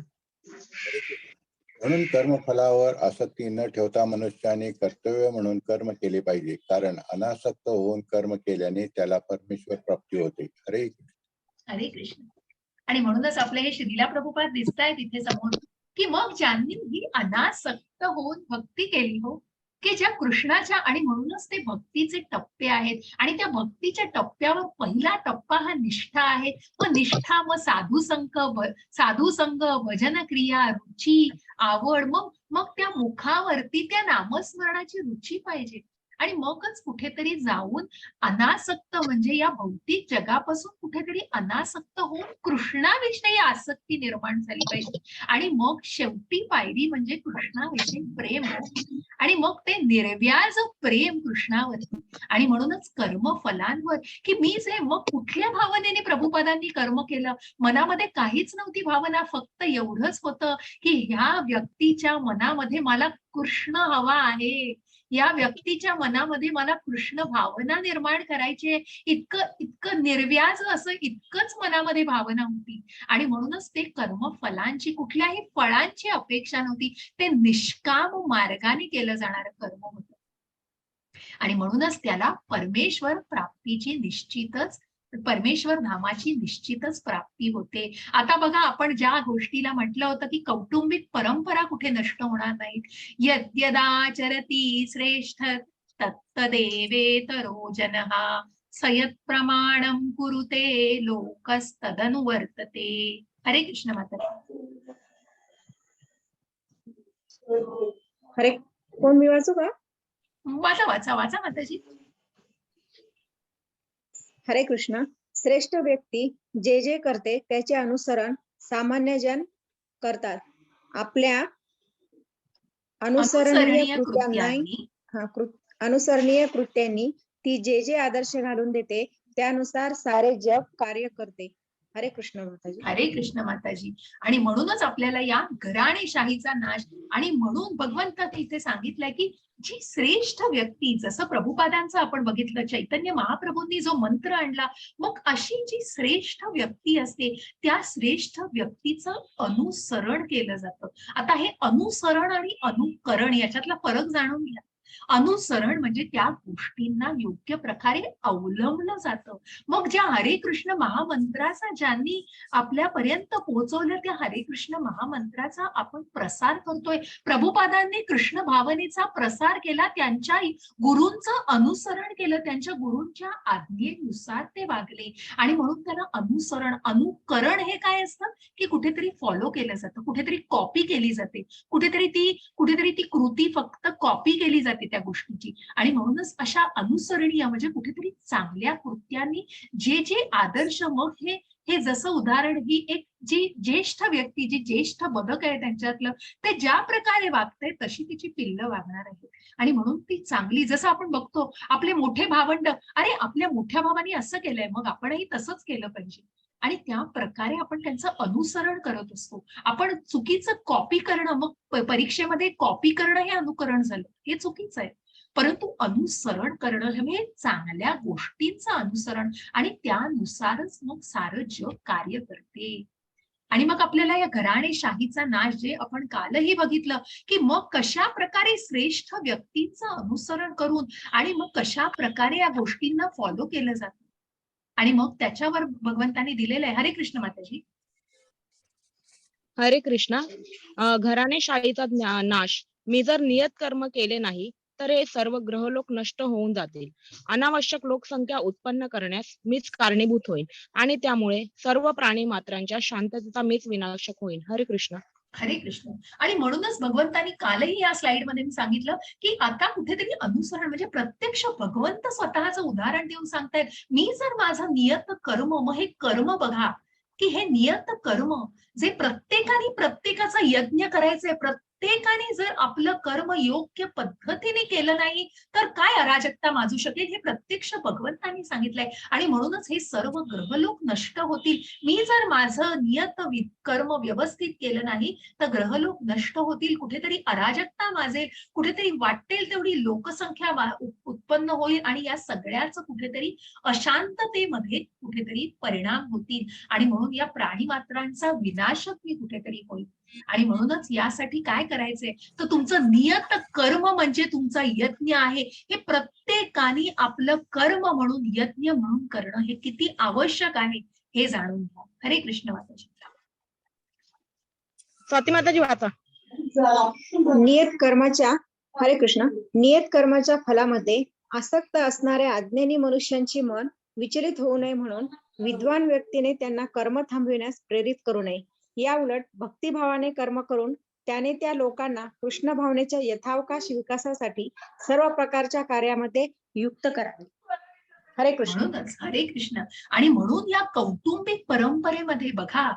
म्हणून कर्मफलावर आसक्ती न ठेवता मनुष्याने कर्तव्य म्हणून कर्म केले पाहिजे, कारण अनासक्त होऊन कर्म केल्याने त्याला परमेश्वर प्राप्ती होते. हरे कृष्ण. आणि म्हणूनच आपले हे श्रीला प्रभुपाद दिसत आहेत इथे समोर, की मग ज्यांनी ही अनासक्त होऊन भक्ती केली हो, की ज्या कृष्णाच्या, आणि म्हणूनच ते भक्तीचे टप्पे आहेत, आणि त्या भक्तीच्या टप्प्यावर पहिला टप्पा हा निष्ठा आहे. मग निष्ठा, मग साधुसंग, भजन क्रिया, रुची, आवड, मग त्या मुखावरती त्या नामस्मरणाची रुची पाहिजे. आणि मगच कुठेतरी जाऊन अनासक्त, म्हणजे या भौतिक जगापासून कुठेतरी अनासक्त होऊन कृष्णाविषयी आसक्ती निर्माण झाली पाहिजे. आणि मग शेवटी पायरी म्हणजे कृष्णाविषयी प्रेम, आणि मग ते निर्व्याज प्रेम कृष्णावरती. आणि म्हणूनच कर्मफलांवर, की मी जे मग कुठल्या भावनेने प्रभुपदांनी कर्म केलं, मनामध्ये काहीच नव्हती भावना, फक्त एवढंच होतं की ह्या व्यक्तीच्या मनामध्ये मला कृष्ण हवा आहे, या व्यक्तीच्या मनामध्ये मला कृष्ण भावना निर्माण करायची आहे. इतकं निर्व्याज असं इतकंच मनामध्ये भावना होती. आणि म्हणूनच ते कर्मफलांची, कुठल्याही फळांची अपेक्षा नव्हती, ते निष्काम मार्गाने केलं जाणारं कर्म होतं. आणि म्हणूनच त्याला परमेश्वर प्राप्तीची निश्चितच, परमेश्वर धामाची निश्चितच प्राप्ती होते. आता बघा, आपण ज्या गोष्टीला म्हटलं होतं की कौटुंबिक परंपरा कुठे नष्ट होणार नाहीत. यद्यदाचरती श्रेष्ठ तत्तदेवेतरो जनः सयत् प्रमाणं कुरुते लोकस्तदनुवर्तते. हरे कृष्ण माता. हरे, कोण मी वाचू का? वाचा वाचा वाचा माताजी. हरे कृष्ण. श्रेष्ठ व्यक्ती जे जे करते त्याचे अनुसरण सामान्य जन करतात. आपल्या अनुसरणीय कृत्यांनी अनुसरणीय कृत्यांनी ती जे जे आदर्श घालून देते त्यानुसार सारे जग कार्य करते. हरे कृष्ण माताजी. हरे कृष्ण माताजी. आणि म्हणूनच आपल्याला या घराणेशाहीचा नाश, आणि म्हणून भगवंतांनी इथे सांगितलंय की जी श्रेष्ठ व्यक्ती, जसं प्रभुपादांचं आपण बघितलं, चैतन्य महाप्रभूंनी जो मंत्र आणला, मग अशी जी श्रेष्ठ व्यक्ती असते त्या श्रेष्ठ व्यक्तीचं अनुसरण केलं जातं. आता हे अनुसरण आणि अनुकरण याच्यातला फरक जाणून घ्या. अनुसरण म्हणजे त्या गोष्टींना योग्य प्रकारे अवलंबलं जातं. मग ज्या हरे कृष्ण महामंत्राचा ज्यांनी आपल्यापर्यंत पोहोचवलं, त्या हरे कृष्ण महामंत्राचा आपण प्रसार करतोय. प्रभुपादांनी कृष्ण भावनेचा प्रसार केला, त्यांच्या गुरूंचं अनुसरण केलं, त्यांच्या गुरूंच्या आज्ञेनुसार ते वागले. आणि म्हणून त्याला अनुसरण, अनुकरण हे काय असतं की कुठेतरी फॉलो केलं जातं, कुठेतरी कॉपी केली जाते, कुठेतरी ती कृती फक्त कॉपी केली जाते त्या गोष्टीची. आणि म्हणूनच अशा अनुसरणीय म्हणजे कुठेतरी चांगल्या कृत्यांनी जे जे आदर्श, मग हे जसं उदाहरण, ही एक जी ज्येष्ठ व्यक्ती, जी ज्येष्ठ बदक आहे त्यांच्यातलं, ते ज्या प्रकारे वागते तशी तिची पिल्लं वागणार आहेत. आणि म्हणून ती चांगली, जसं आपण बघतो आपले मोठे भावंड, अरे आपल्या मोठ्या भावानी असं केलंय मग आपणही तसंच केलं पाहिजे. आणि त्या प्रकारे आपण त्यांचं अनुसरण करत असतो. आपण चुकीचं कॉपी करणं, मग परीक्षेमध्ये कॉपी करणं हे अनुकरण झालं, हे चुकीचं आहे. परंतु अनुसरण करणं हे चांगल्या गोष्टींचं अनुसरण, आणि त्यानुसारच मग सारं जग कार्य करते. आणि मग आपल्याला या घराणेशाहीचा नाश, जे आपण कालही बघितलं, की मग कशा प्रकारे श्रेष्ठ व्यक्तींचं अनुसरण करून आणि मग कशा प्रकारे या गोष्टींना फॉलो केलं जातं. आणि मग त्याच्यावर भगवंतांनी दिलेलं आहे. हरे कृष्ण माताजी. हरे कृष्णा. घराणेशाहीचा नाश. मी जर नियत कर्म केले नाही तर हे सर्व ग्रहलोक नष्ट होऊन जातील. अनावश्यक लोकसंख्या उत्पन्न करण्यास मीच कारणीभूत होईल आणि त्यामुळे सर्व प्राणी मात्रांच्या शांततेचा मीच विनाशक होईल. हरे कृष्ण. हरे कृष्ण. आणि म्हणूनच भगवंतांनी कालही या स्लाइडमध्ये मी सांगितलं की आता कुठेतरी अनुसरण म्हणजे प्रत्यक्ष भगवंत स्वतःचं उदाहरण देऊन सांगतायत, मी जर माझं नियत कर्म, मग हे कर्म बघा की हे नियत कर्म जे प्रत्येकाने प्रत्येकाचा यज्ञ करायचंय, प्रत्येकाने जर आपलं कर्म योग्य पद्धतीने केलं नाही तर काय अराजकता माजू शकेल, हे प्रत्यक्ष भगवंतांनी सांगितलंय. आणि म्हणूनच हे सर्व ग्रहलोक नष्ट होतील. मी जर माझं नियत कर्म व्यवस्थित केलं नाही तर ग्रहलोक नष्ट होतील, कुठेतरी अराजकता माजेल, कुठेतरी वाटेल तेवढी लोकसंख्या उत्पन्न होईल, आणि या सगळ्याच कुठेतरी अशांततेमध्ये कुठेतरी परिणाम होतील. आणि म्हणून या प्राणी मात्रांचा विनाशक मी कुठेतरी होईल. आणि म्हणूनच यासाठी काय करायचंय तर तुमचं नियत कर्म म्हणजे तुमचा यज्ञ आहे. हे प्रत्येकाने आपलं कर्म म्हणून, यज्ञ म्हणून करणं हे किती आवश्यक आहे हे जाणून घ्या. हरे कृष्ण माताजी. स्वाती माताजी वाचा. नियत कर्माच्या, हरे कृष्ण, नियत कर्माच्या फलामध्ये आसक्त असणाऱ्या अज्ञानी मनुष्यांची मन विचलित होऊ नये म्हणून विद्वान व्यक्तीने त्यांना कर्म थांबविण्यास प्रेरित करू नये. या उलट भक्तिभावाने कर्म करून त्याने त्या लोकांना कृष्ण भावनेच्या यथावकाश विकासासाठी सर्व प्रकारच्या कार्यामध्ये युक्त करावे. हरे कृष्ण. म्हणूनच हरे कृष्ण. आणि म्हणून या कौटुंबिक परंपरेमध्ये बघा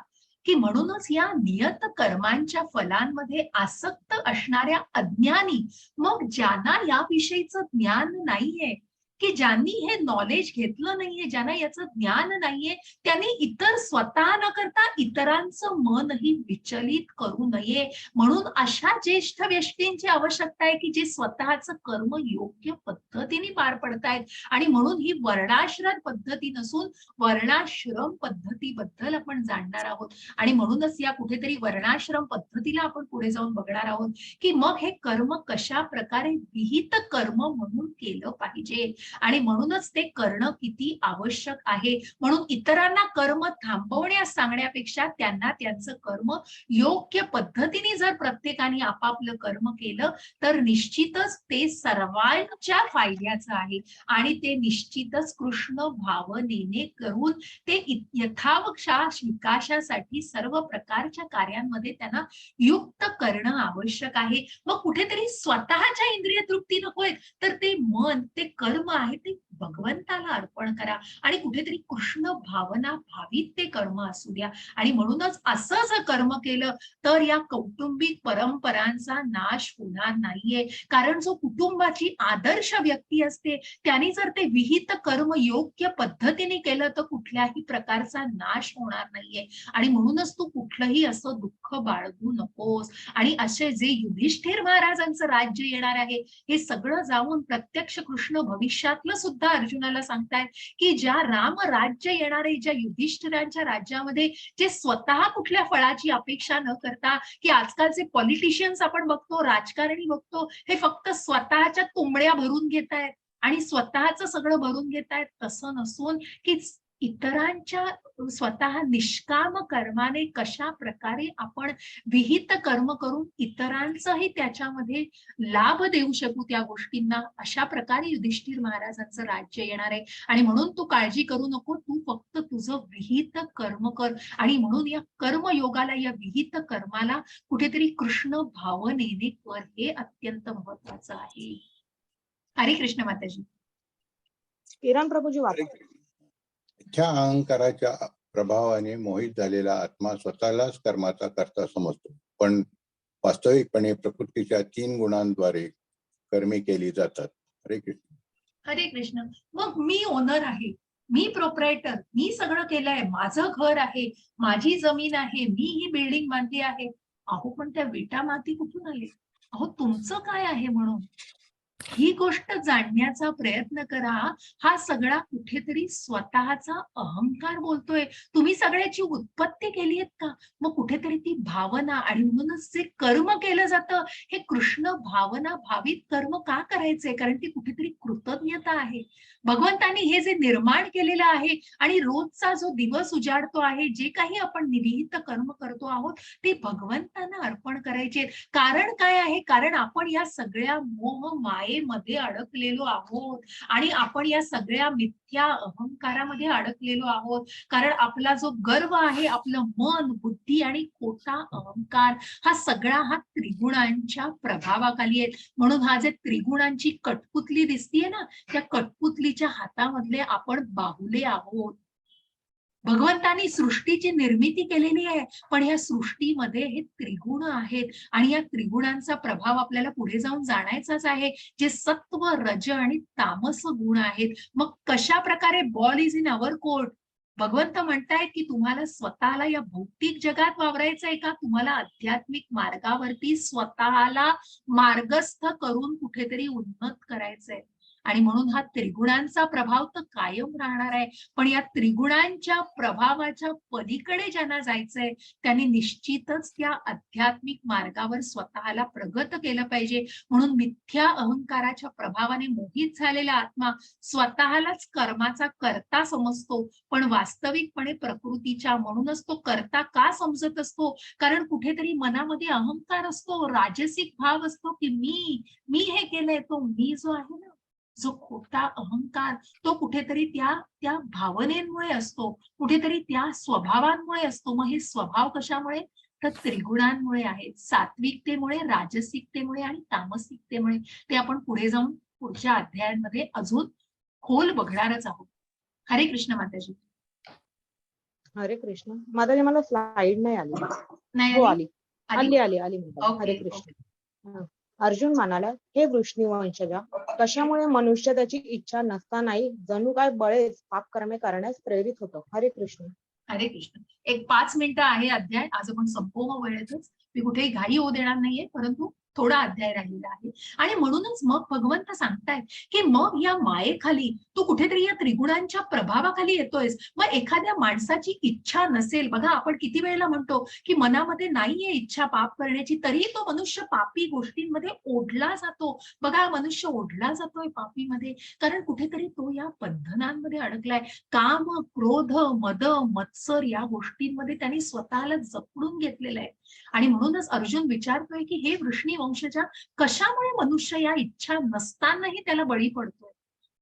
की म्हणूनच या नियत कर्मांच्या फलांमध्ये आसक्त असणाऱ्या अज्ञानी, मग ज्यांना याविषयीचं ज्ञान नाहीये, की ज्यांनी हे नॉलेज घेतलं नाहीये, ज्यांना याचं ज्ञान नाहीये, त्यांनी इतर स्वतः न करता इतरांचं मनही विचलित करू नये. म्हणून अशा ज्येष्ठ व्यक्तींची आवश्यकता आहे की जे स्वतःचं कर्म योग्य पद्धतीने पार पडतायत. आणि म्हणून ही वर्णाश्रम पद्धती नसून वर्णाश्रम पद्धतीबद्दल आपण जाणणार आहोत. आणि म्हणूनच या कुठेतरी वर्णाश्रम पद्धतीला आपण पुढे जाऊन बघणार आहोत की मग हे कर्म कशा प्रकारे विहित कर्म म्हणून केलं पाहिजे आणि म्हणूनच ते करणं किती आवश्यक आहे. म्हणून इतरांना कर्म थांबवण्यास सांगण्यापेक्षा त्यांना त्यांचं कर्म योग्य पद्धतीने जर प्रत्येकाने आपापलं कर्म केलं तर निश्चितच ते सर्वांच्या फायद्याचं आहे आणि ते निश्चितच कृष्ण भावनेने करून ते यथावकाश विकासासाठी सर्व प्रकारच्या कार्यांमध्ये त्यांना युक्त करणं आवश्यक आहे. मग कुठेतरी स्वतःच्या इंद्रिय तृप्ती नकोय तर ते मन, ते कर्म आहे ते भगवंताला अर्पण करा आणि कुठेतरी कृष्ण भावना भावित ते कर्म असू द्या. आणि म्हणूनच असं जर कर्म केलं तर या कौटुंबिक परंपरांचा नाश होणार नाहीये. कारण जो कुटुंबाची आदर्श व्यक्ती असते त्यांनी जर ते विहित कर्म योग्य पद्धतीने केलं तर कुठल्याही प्रकारचा नाश होणार नाहीये. आणि म्हणूनच तू कुठलंही असं दुःख बाळगू नकोस. आणि असे जे युधिष्ठिर महाराजांचं राज्य येणार आहे हे सगळं जाऊन प्रत्यक्ष कृष्ण भविष्यातलं सुद्धा अर्जुनाला सांगतायत की ज्या राम राज्य येणार आहे, ज्या युधिष्ठिरांच्या राज्यामध्ये जे स्वतः कुठल्या फळाची अपेक्षा न करता, की आजकालचे पॉलिटिशियन्स आपण बघतो, राजकारणी बघतो, हे फक्त स्वतःच्या तुंबड्या भरून घेतायत आणि स्वतःच सगळं भरून घेतायत. तसं नसून की इतरांच्या स्वतः निष्काम कर्माने कशा प्रकारे आपण विहित कर्म करून इतरांचंही त्याच्यामध्ये लाभ देऊ शकू त्या गोष्टींना, अशा प्रकारे युधिष्ठिर महाराजांचं राज्य येणार आहे. आणि म्हणून तू काळजी करू नको, तू फक्त तुझं विहित कर्म कर. आणि म्हणून या कर्मयोगाला, या विहित कर्माला कुठेतरी कृष्ण भावनेने कर, हे अत्यंत महत्वाचं आहे. हरे कृष्ण माताजी. किरण प्रभूजी वाचा. इच्छा अहंकाराच्या प्रभावाने मोहित झालेला आत्मा स्वतःलाच कर्माचा कर्ता समजतो, पण वास्तविकपणे प्रकृतीच्या 3 गुणांद्वारे कर्मे केली जातात. हरे कृष्ण. हरे कृष्ण. मग मी ओनर आहे, मी प्रोप्रायटर, मी सगळं केलंय, माझं घर आहे, माझी जमीन आहे, मी ही बिल्डिंग बांधली आहे. अहो पण त्या विटा माती कुठून आली? अहो तुमचं काय आहे म्हणून ही गोष्ट जाणण्याचा प्रयत्न करा. हा सगळा कुठेतरी स्वतःचा अहंकार बोलतोय. तुम्ही सगळ्याची उत्पत्ती केली आहेत का? मग कुठेतरी ती भावना, आणि म्हणूनच जे कर्म केलं जातं हे कृष्ण भावना भावित कर्म का करायचंय? कारण ती कुठेतरी कृतज्ञता आहे. भगवंतांनी हे जे निर्माण केलेलं आहे आणि रोजचा जो दिवस उजाडतो आहे, जे काही आपण निविहित कर्म करतो आहोत ते भगवंतांना अर्पण करायचे. कारण काय आहे? कारण आपण या सगळ्या मोह मायेमध्ये अडकलेलो आहोत आणि आपण या सगळ्या मिथ्या अहंकारामध्ये अडकलेलो आहोत. कारण आपला जो गर्व आहे, आपलं मन, बुद्धी आणि खोटा अहंकार, हा सगळा हा त्रिगुणांच्या प्रभावाखाली आहे. म्हणून हा जे त्रिगुणांची कठपुतली दिसतीये ना, त्या कठपुतलीच्या हातामधले आपण बाहुले आहोत. भगवंतांनी सृष्टीची निर्मिती केलेली आहे, पण या सृष्टीमध्ये हे त्रिगुण आहेत आणि या त्रिगुणांचा प्रभाव आपल्याला पुढे जाऊन जाणायचाच आहे, जे सत्व, रज आणि तामस गुण आहेत. मग कशा प्रकारे ball is in our court. भगवंत म्हणतायत की तुम्हाला स्वतःला या भौतिक जगात वावरायचंय का? तुम्हाला आध्यात्मिक मार्गावरती स्वतःला मार्गस्थ करून कुठेतरी उन्नत करायचंय. आणि म्हणून हा त्रिगुणांचा प्रभाव तर कायम राहणार आहे, पण या त्रिगुणांच्या प्रभावाच्या पलीकडे ज्यांना जायचंय त्यांनी निश्चितच त्या आध्यात्मिक मार्गावर स्वतःला प्रगत केलं पाहिजे. म्हणून मिथ्या अहंकाराच्या प्रभावाने मोहित झालेला आत्मा स्वतःलाच कर्माचा कर्ता समजतो, पण वास्तविकपणे प्रकृतीच्या, म्हणूनच तो कर्ता का समजत असतो? कारण कुठेतरी मनामध्ये अहंकार असतो, राजसिक भाव असतो की मी हे केलंय. तो मी जो आहे ना, जो खोटा अहंकार, तो कुठेतरी त्या भावनेमुळे असतो, कुठेतरी त्या स्वभावांमुळे असतो. मग हे स्वभाव कशामुळे? तर त्रिगुणांमुळे आहेत, सात्विकतेमुळे, राजसिकतेमुळे आणि तामसिकतेमुळे. ते आपण पुढे जाऊन पुढच्या अध्यायांमध्ये अजून खोल बघणारच आहोत. हरे कृष्ण माताजी. हरे कृष्ण माताजी. मला स्लाइड नाही आली. नाही हो आली? आली. आली. माताजी. हरे ओके, कृष्ण. अर्जुन म्हणाला, हे वृष्णीवंशजा, कशामुळे मनुष्य त्याची इच्छा नसतानाही जणू काय बळेच पापकर्मे करण्यास प्रेरित होतो. हरे कृष्ण. हरे कृष्ण. एक 5 मिनिटं आहे अध्याय, आज आपण संपवू वेळेतच. मी कुठेही घाई होऊ देणार नाहीये, परंतु थोडा अध्याय राहिलेला आहे. आणि म्हणूनच मग भगवंत सांगतायत की मग या मायेखाली तू कुठेतरी या त्रिगुणांच्या प्रभावाखाली येतोयस. मग एखाद्या माणसाची इच्छा नसेल, बघा आपण किती वेळेला म्हणतो की मनामध्ये नाहीये इच्छा पाप करण्याची, तरीही तो मनुष्य पापी गोष्टींमध्ये ओढला जातो. बघा मनुष्य ओढला जातोय पापीमध्ये, कारण कुठेतरी तो या बंधनांमध्ये अडकलाय. काम, क्रोध, मद, मत्सर या गोष्टींमध्ये त्यांनी स्वतःला जपडून घेतलेलं आहे. आणि म्हणूनच अर्जुन विचारतोय की हे वृष्णी वंशजा, कशामुळे मनुष्य या इच्छा नसतानाही त्याला बळी पडतोय?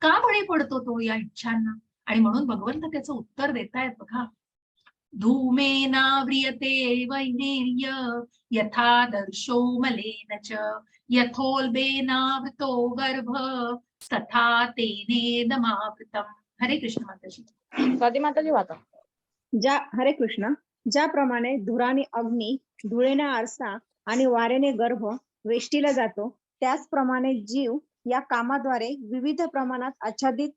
का बळी पडतो तो या इच्छांना? आणि म्हणून भगवंत त्याचं उत्तर देतायत बघा. धूमेनाव्रियते वैनेर्य यथा दर्शो मलेन च यथोल्बेनावृतो गर्भ तथा तेनेदमावृतम. हरे कृष्ण माताजी. स्वाती माताजी वाचा. हरे कृष्ण. ज्याप्रमाणे धुराने अग्नी, धुळेने आरसा आणि वाऱ्याने गर्भ वेष्टीला जातो, त्याचप्रमाणे जीव या कामाद्वारे विविध प्रमाणात आच्छादित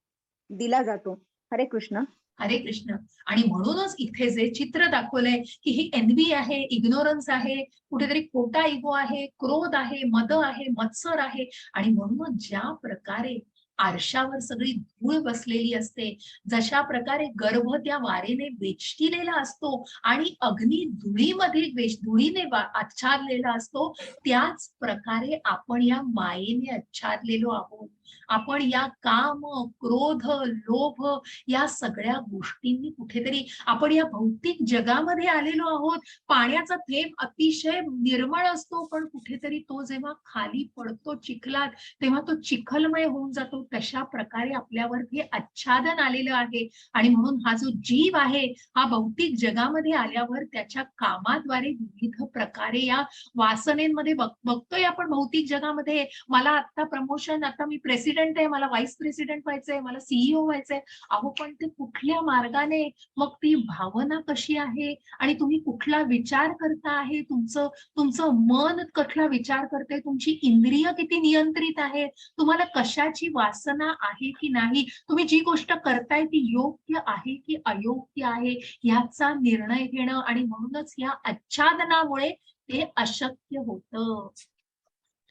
दिला जातो. हरे कृष्ण. हरे कृष्ण. आणि म्हणूनच इथे जे चित्र दाखवलंय की ही एनवी आहे, इग्नोरन्स आहे, कुठेतरी खोटा इगो आहे, क्रोध आहे, मद आहे, मत्सर आहे. आणि म्हणूनच ज्या प्रकारे आरशावर सगळी धूळ बसलेली असते, जशा प्रकारे गर्भ त्या वारेने वेष्टिलेला असतो आणि अग्नी धुळीने आच्छादलेला असतो, त्याच प्रकारे आपण या मायेने आच्छादलेलो आहोत. आपण या काम, क्रोध, लोभ या सगळ्या गोष्टींनी कुठेतरी आपण या भौतिक जगामध्ये आलेलो आहोत. पाण्याचा थेंब अतिशय निर्मळ असतो, पण कुठेतरी तो जेव्हा खाली पडतो चिखलात, तेव्हा तो चिखलमय होऊन जातो. तशा प्रकारे आपल्यावर हे आच्छादन आलेलं आहे. आणि म्हणून हा जो जीव आहे, हा भौतिक जगामध्ये आल्यावर त्याच्या कामाद्वारे विविध प्रकारे या वासनेमध्ये बघतोय आपण भौतिक जगामध्ये. मला आता प्रमोशन, आता मी प्रेसिडेंट आहे, मला व्हाईस प्रेसिडेंट व्हायचंय, मला सीईओ व्हायचंय. अहो पण ते कुठल्या मार्गाने, मग ती भावना कशी आहे आणि तुम्ही कुठला विचार करता आहे, तुमचं मन कुठला विचार करते, तुमची इंद्रिय किती नियंत्रित आहे, तुम्हाला कशाची वासना आहे की नाही, तुम्ही जी गोष्ट करताय ती योग्य आहे की अयोग्य आहे, याचा निर्णय घेणं. आणि म्हणूनच या आच्छादनामुळे ते अशक्य होतं.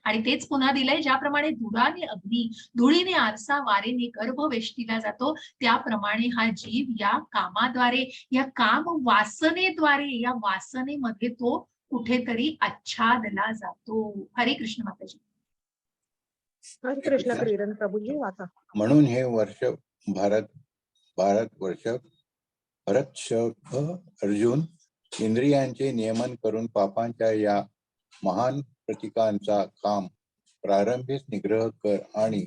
आणि तेच पुन्हा दिलंय, ज्याप्रमाणे धुराने अग्नी, धुळीने आरसा, वारेने गर्भ वेष्टीला जातो, त्याप्रमाणे हा जीव या कामाद्वारे, या काम वासनेद्वारे, या वासनेमध्ये तो कुठेतरी आच्छादला जातो. हरे कृष्ण माताजी. हरे कृष्ण. क्रीडन प्रभूजी वाचा. म्हणून हे वर्ष भारतवर्ष अर्जुन, इंद्रियांचे नियमन करून पापांच्या या महान प्रतीकांचा काम प्रारंभीच निग्रह कर आणि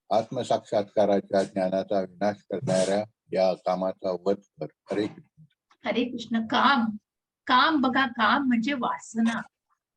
आत्मसाक्षात्काराच्या ज्ञानाचा विनाश करणाऱ्या या कामाचा वध कर. हरे कृष्ण. हरे कृष्ण. काम बघा, काम म्हणजे वासना.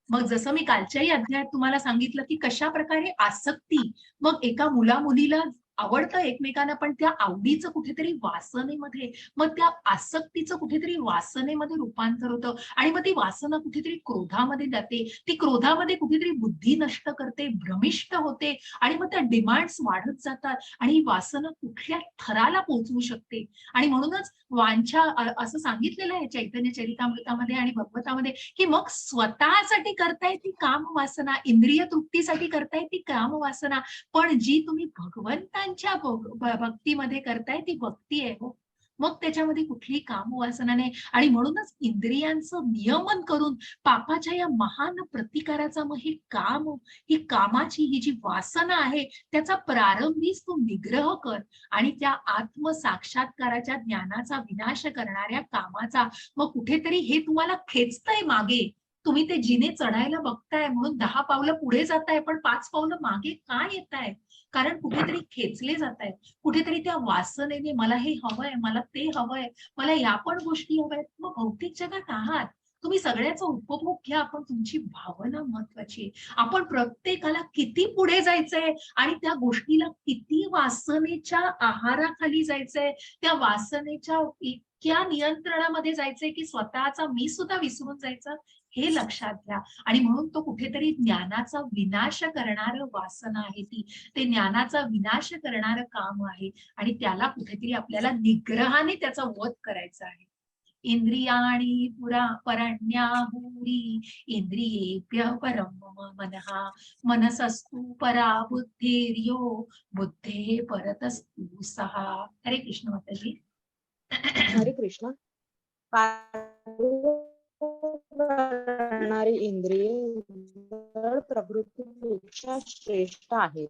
मग जसं मी कालच्याही अध्यायात तुम्हाला सांगितलं की कशा प्रकारे आसक्ती, मग एका मुलीला आवडतं एकमेकांना, पण त्या आवडीचं कुठेतरी वासनेमध्ये, मग त्या आसक्तीचं कुठेतरी वासनेमध्ये रूपांतर होतं. आणि मग ती वासना कुठेतरी क्रोधामध्ये जाते, ती क्रोधामध्ये कुठेतरी बुद्धी नष्ट करते, भ्रमिष्ट होते. आणि मग त्या डिमांड्स वाढत जातात आणि ही वासना कुठल्या थराला पोहोचवू शकते. आणि म्हणूनच वांछा असं सांगितलेलं आहे चैतन्य चरितामृतामध्ये आणि भगवतामध्ये की मग स्वतःसाठी करताय ती काम वासना, इंद्रिय तृप्तीसाठी करताय ती काम वासना, पण जी तुम्ही भगवंतांच्या भक्तीमध्ये करताय ती भक्ती आहे हो. मग त्याच्यामध्ये कुठलीही काम वासना नाही. आणि म्हणूनच इंद्रियांचं नियमन करून पापाच्या या महान प्रतिकाराचा मग हे काम, ही कामाची ही जी वासना आहे त्याचा प्रारंभीच तू निग्रह कर आणि त्या आत्मसाक्षात्काराच्या ज्ञानाचा विनाश करणाऱ्या कामाचा मग कुठेतरी हे तुम्हाला खेचतंय मागे. तुम्ही ते जिने चढायला बघताय म्हणून 10 पावलं पुढे जाताय, पण 5 पावलं मागे का येताय? कारण कुठेतरी खेचले जाताय, कुठेतरी त्या वासनेने मला हे हवंय, मला ते हवंय, मला या पण गोष्टी हव्यात. मग भौतिक जगात आहात, तुम्ही सगळ्याचा उपभोग घ्या, पण तुमची भावना महत्वाची आहे. आपण प्रत्येकाला किती पुढे जायचंय आणि त्या गोष्टीला किती वासनेच्या आहाराखाली जायचंय, त्या वासनेच्या इतक्या नियंत्रणामध्ये जायचंय की स्वतःचा मी सुद्धा विसरून जायचं, हे लक्षात घ्या. आणि म्हणून तो कुठेतरी ज्ञानाचा विनाश करणारं वासना आहे ती, ते ज्ञानाचा विनाश करणारं काम आहे आणि त्याला कुठेतरी आपल्याला निग्रहाने त्याचा वध करायचा आहे. इंद्रियाणी पुरा परण्याहुरी इंद्रियेभ्य परम मम मनः मनसस्तु परा बुद्धिर्यो बुद्धे परतस्तु सहा. हरे कृष्ण माताजी. हरे कृष्ण. करणारी इंद्रिये जड प्रवृत्तीपेक्षा श्रेष्ठ आहेत.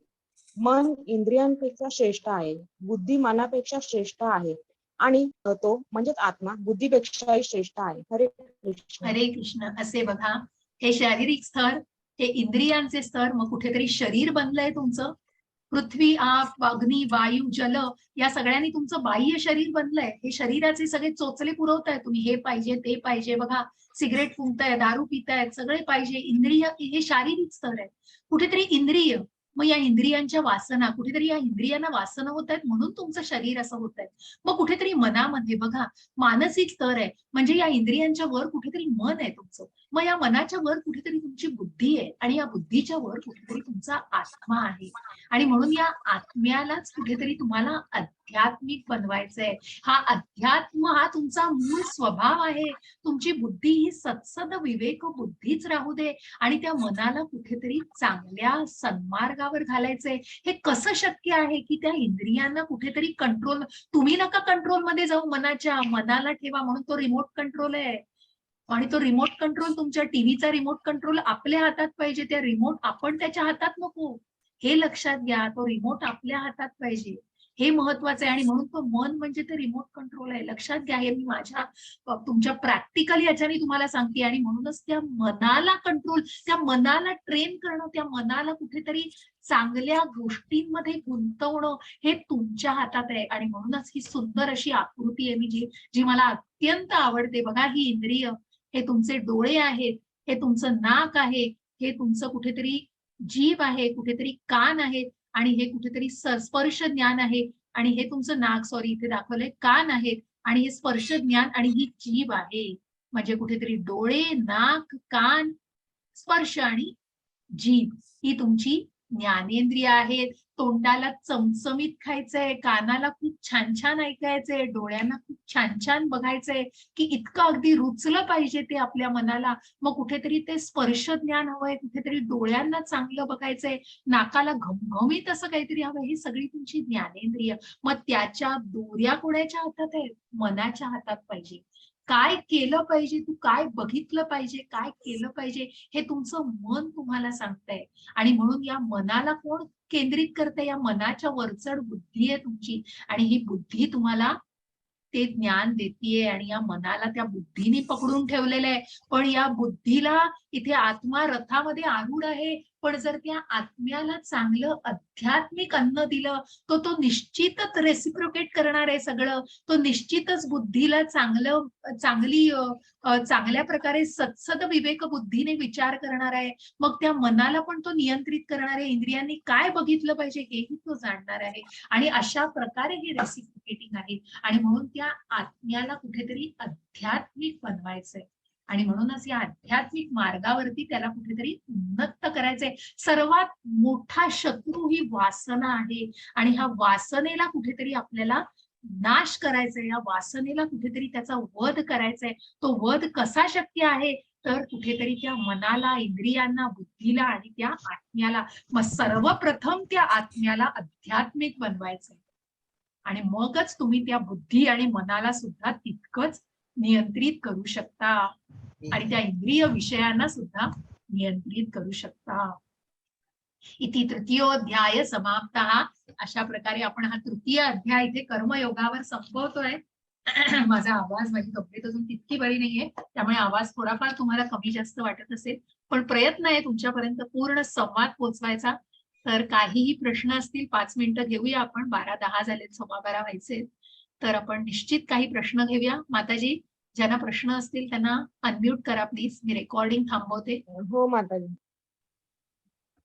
मन इंद्रियांपेक्षा श्रेष्ठ आहे. बुद्धी मनापेक्षा श्रेष्ठ आहे आणि तो म्हणजेच आत्मा बुद्धीपेक्षाही श्रेष्ठ आहे. हरे कृष्ण. हरे कृष्ण. असे बघा, हे शारीरिक स्तर, हे इंद्रियांचे स्तर, मग कुठेतरी शरीर बनलंय तुमचं. पृथ्वी, आप, अग्नी, वायू, जल या सगळ्यांनी तुमचं बाह्य शरीर बनलंय. हे शरीराचे सगळे चोचले पुरवताय तुम्ही, हे पाहिजे ते पाहिजे. बघा, सिगरेट फुंकताय, दारू पितायत, सगळे पाहिजे. इंद्रिय हे शारीरिक स्तर आहे. कुठेतरी इंद्रिय, मग या इंद्रियांच्या वासना, कुठेतरी या इंद्रियांना वासना होत आहेत म्हणून तुमचं शरीर असं होत आहे. मग कुठेतरी मनामध्ये बघा, मानसिक स्तर आहे, म्हणजे या इंद्रियांच्या वर कुठेतरी मन आहे तुमचं. मग या मनाच्या वर कुठेतरी तुमची बुद्धी आहे आणि या बुद्धीच्या वर कुठेतरी तुमचा आत्मा आहे. आणि म्हणून या आत्म्यालाच कुठेतरी तुम्हाला आध्यात्मिक बनवायचंय. हा अध्यात्म हा तुमचा मूळ स्वभाव आहे. तुमची बुद्धी ही सत्सद विवेक बुद्धीच राहू दे आणि त्या मनाला कुठेतरी चांगल्या सन्मार्गावर घालायचंय. हे कसं शक्य आहे की त्या इंद्रियांना कुठेतरी कंट्रोल, तुम्ही नका कंट्रोल मध्ये जाऊ, मनाला ठेवा, म्हणून तो रिमोट कंट्रोल आहे. आणि तो रिमोट कंट्रोल, तुमच्या टीव्हीचा रिमोट कंट्रोल आपल्या हातात पाहिजे. त्या रिमोट आपण त्याच्या हातात नको, हे लक्षात घ्या. तो रिमोट आपल्या हातात पाहिजे, हे महत्वाचं आहे. आणि म्हणून तो मन म्हणजे ते रिमोट कंट्रोल आहे. लक्षात घ्या, हे मी माझ्या तुमच्या प्रॅक्टिकली याच्याने तुम्हाला सांगते. आणि म्हणूनच त्या मनाला कंट्रोल, त्या मनाला ट्रेन करणं, त्या मनाला कुठेतरी चांगल्या गोष्टींमध्ये गुंतवणं, हे तुमच्या हातात आहे. आणि म्हणूनच ही सुंदर अशी आकृती आहे मी जी मला अत्यंत आवडते. बघा, ही इंद्रिय, हे तुमचे डोळे आहेत, हे तुमचं नाक आहे, हे तुमचं कुठेतरी जीभ आहे, कुठेतरी कान आहे, आणि हे कुठेतरी स्पर्श ज्ञान आहे. आणि हे तुमचं नाक, सॉरी इथे दाखवलंय, कान आहे, आणि हे स्पर्श ज्ञान, आणि ही जीभ आहे. म्हणजे कुठेतरी डोळे, नाक, कान, स्पर्श आणि जीभ ही तुमची ज्ञानेंद्रिय आहेत. तोंडाला चमचमीत खायचंय, कानाला खूप छान छान ऐकायचंय, डोळ्यांना खूप छान छान बघायचंय की इतकं अगदी रुचलं पाहिजे ते आपल्या मनाला. मग कुठेतरी ते स्पर्श ज्ञान हवंय, कुठेतरी डोळ्यांना चांगलं बघायचंय, नाकाला घमघमीत असं काहीतरी हवंय. ही सगळी तुमची ज्ञानेंद्रिय. मग त्याच्या दोऱ्या कोणाच्या हातात आहेत? मनाच्या हातात पाहिजे. काय केलं पाहिजे, तू काय बघितलं पाहिजे, काय केलं पाहिजे, हे तुमचं मन तुम्हाला सांगतंय. आणि म्हणून या मनाला कोण केंद्रित करते? या मनाच्या वरचढ बुद्धी आहे तुमची. आणि ही बुद्धी तुम्हाला ते ज्ञान देतीये आणि या मनाला त्या बुद्धीने पकडून ठेवलेलं आहे. पण या बुद्धीला इथे आत्मा रथामध्ये आरूढ आहे. पण जर त्या आत्म्याला चांगलं आध्यात्मिक अन्न दिलं तर तो निश्चितच रेसिप्रोकेट करणार आहे सगळं. तो निश्चितच बुद्धीला चांगल्या प्रकारे सत्सद विवेक बुद्धीने विचार करणार आहे. मग त्या मनाला पण तो नियंत्रित करणार आहे. इंद्रियांनी काय बघितलं पाहिजे हेही तो जाणणार आहे. आणि अशा प्रकारे हे रेसिप्रोकेटिंग आहे. आणि म्हणून त्या आत्म्याला कुठेतरी आध्यात्मिक बनवायचंय. आणि म्हणूनच या आध्यात्मिक मार्गावरती त्याला कुठेतरी उन्नत करायचंय. सर्वात मोठा शत्रू ही वासना आहे. आणि ह्या वासनेला कुठेतरी आपल्याला नाश करायचंय. या वासनेला कुठेतरी त्याचा वध करायचाय. तो वध कसा शक्य आहे? तर कुठेतरी त्या मनाला, इंद्रियांना, बुद्धीला आणि त्या आत्म्याला, मग सर्वप्रथम त्या आत्म्याला आध्यात्मिक बनवायचंय. आणि मगच तुम्ही त्या बुद्धी आणि मनाला सुद्धा तितकंच नियंत्रित करू शकता आणि त्या इंद्रिय विषयांना सुद्धा नियंत्रित करू शकता. इति तृतीयोध्याय समाप्तः. अशा प्रकारे आपण हा तृतीय अध्याय इथे कर्मयोगावर संपवतोय. माझा आवाज, माझी तब्येत अजून तितकी बरी नाहीये, त्यामुळे आवाज थोडाफार तुम्हाला कमी जास्त वाटत असेल, पण प्रयत्न आहे तुमच्यापर्यंत पूर्ण संवाद पोहोचवायचा. तर काहीही प्रश्न असतील 5 मिनिटं घेऊया आपण. 12:10 झालेत, 12:15 व्हायचे. तर आपण निश्चित काही प्रश्न घेऊया. माताजी, ज्यांना प्रश्न असतील त्यांना अनम्यूट करा प्लीज. मी रेकॉर्डिंग थांबवते. हो माताजी.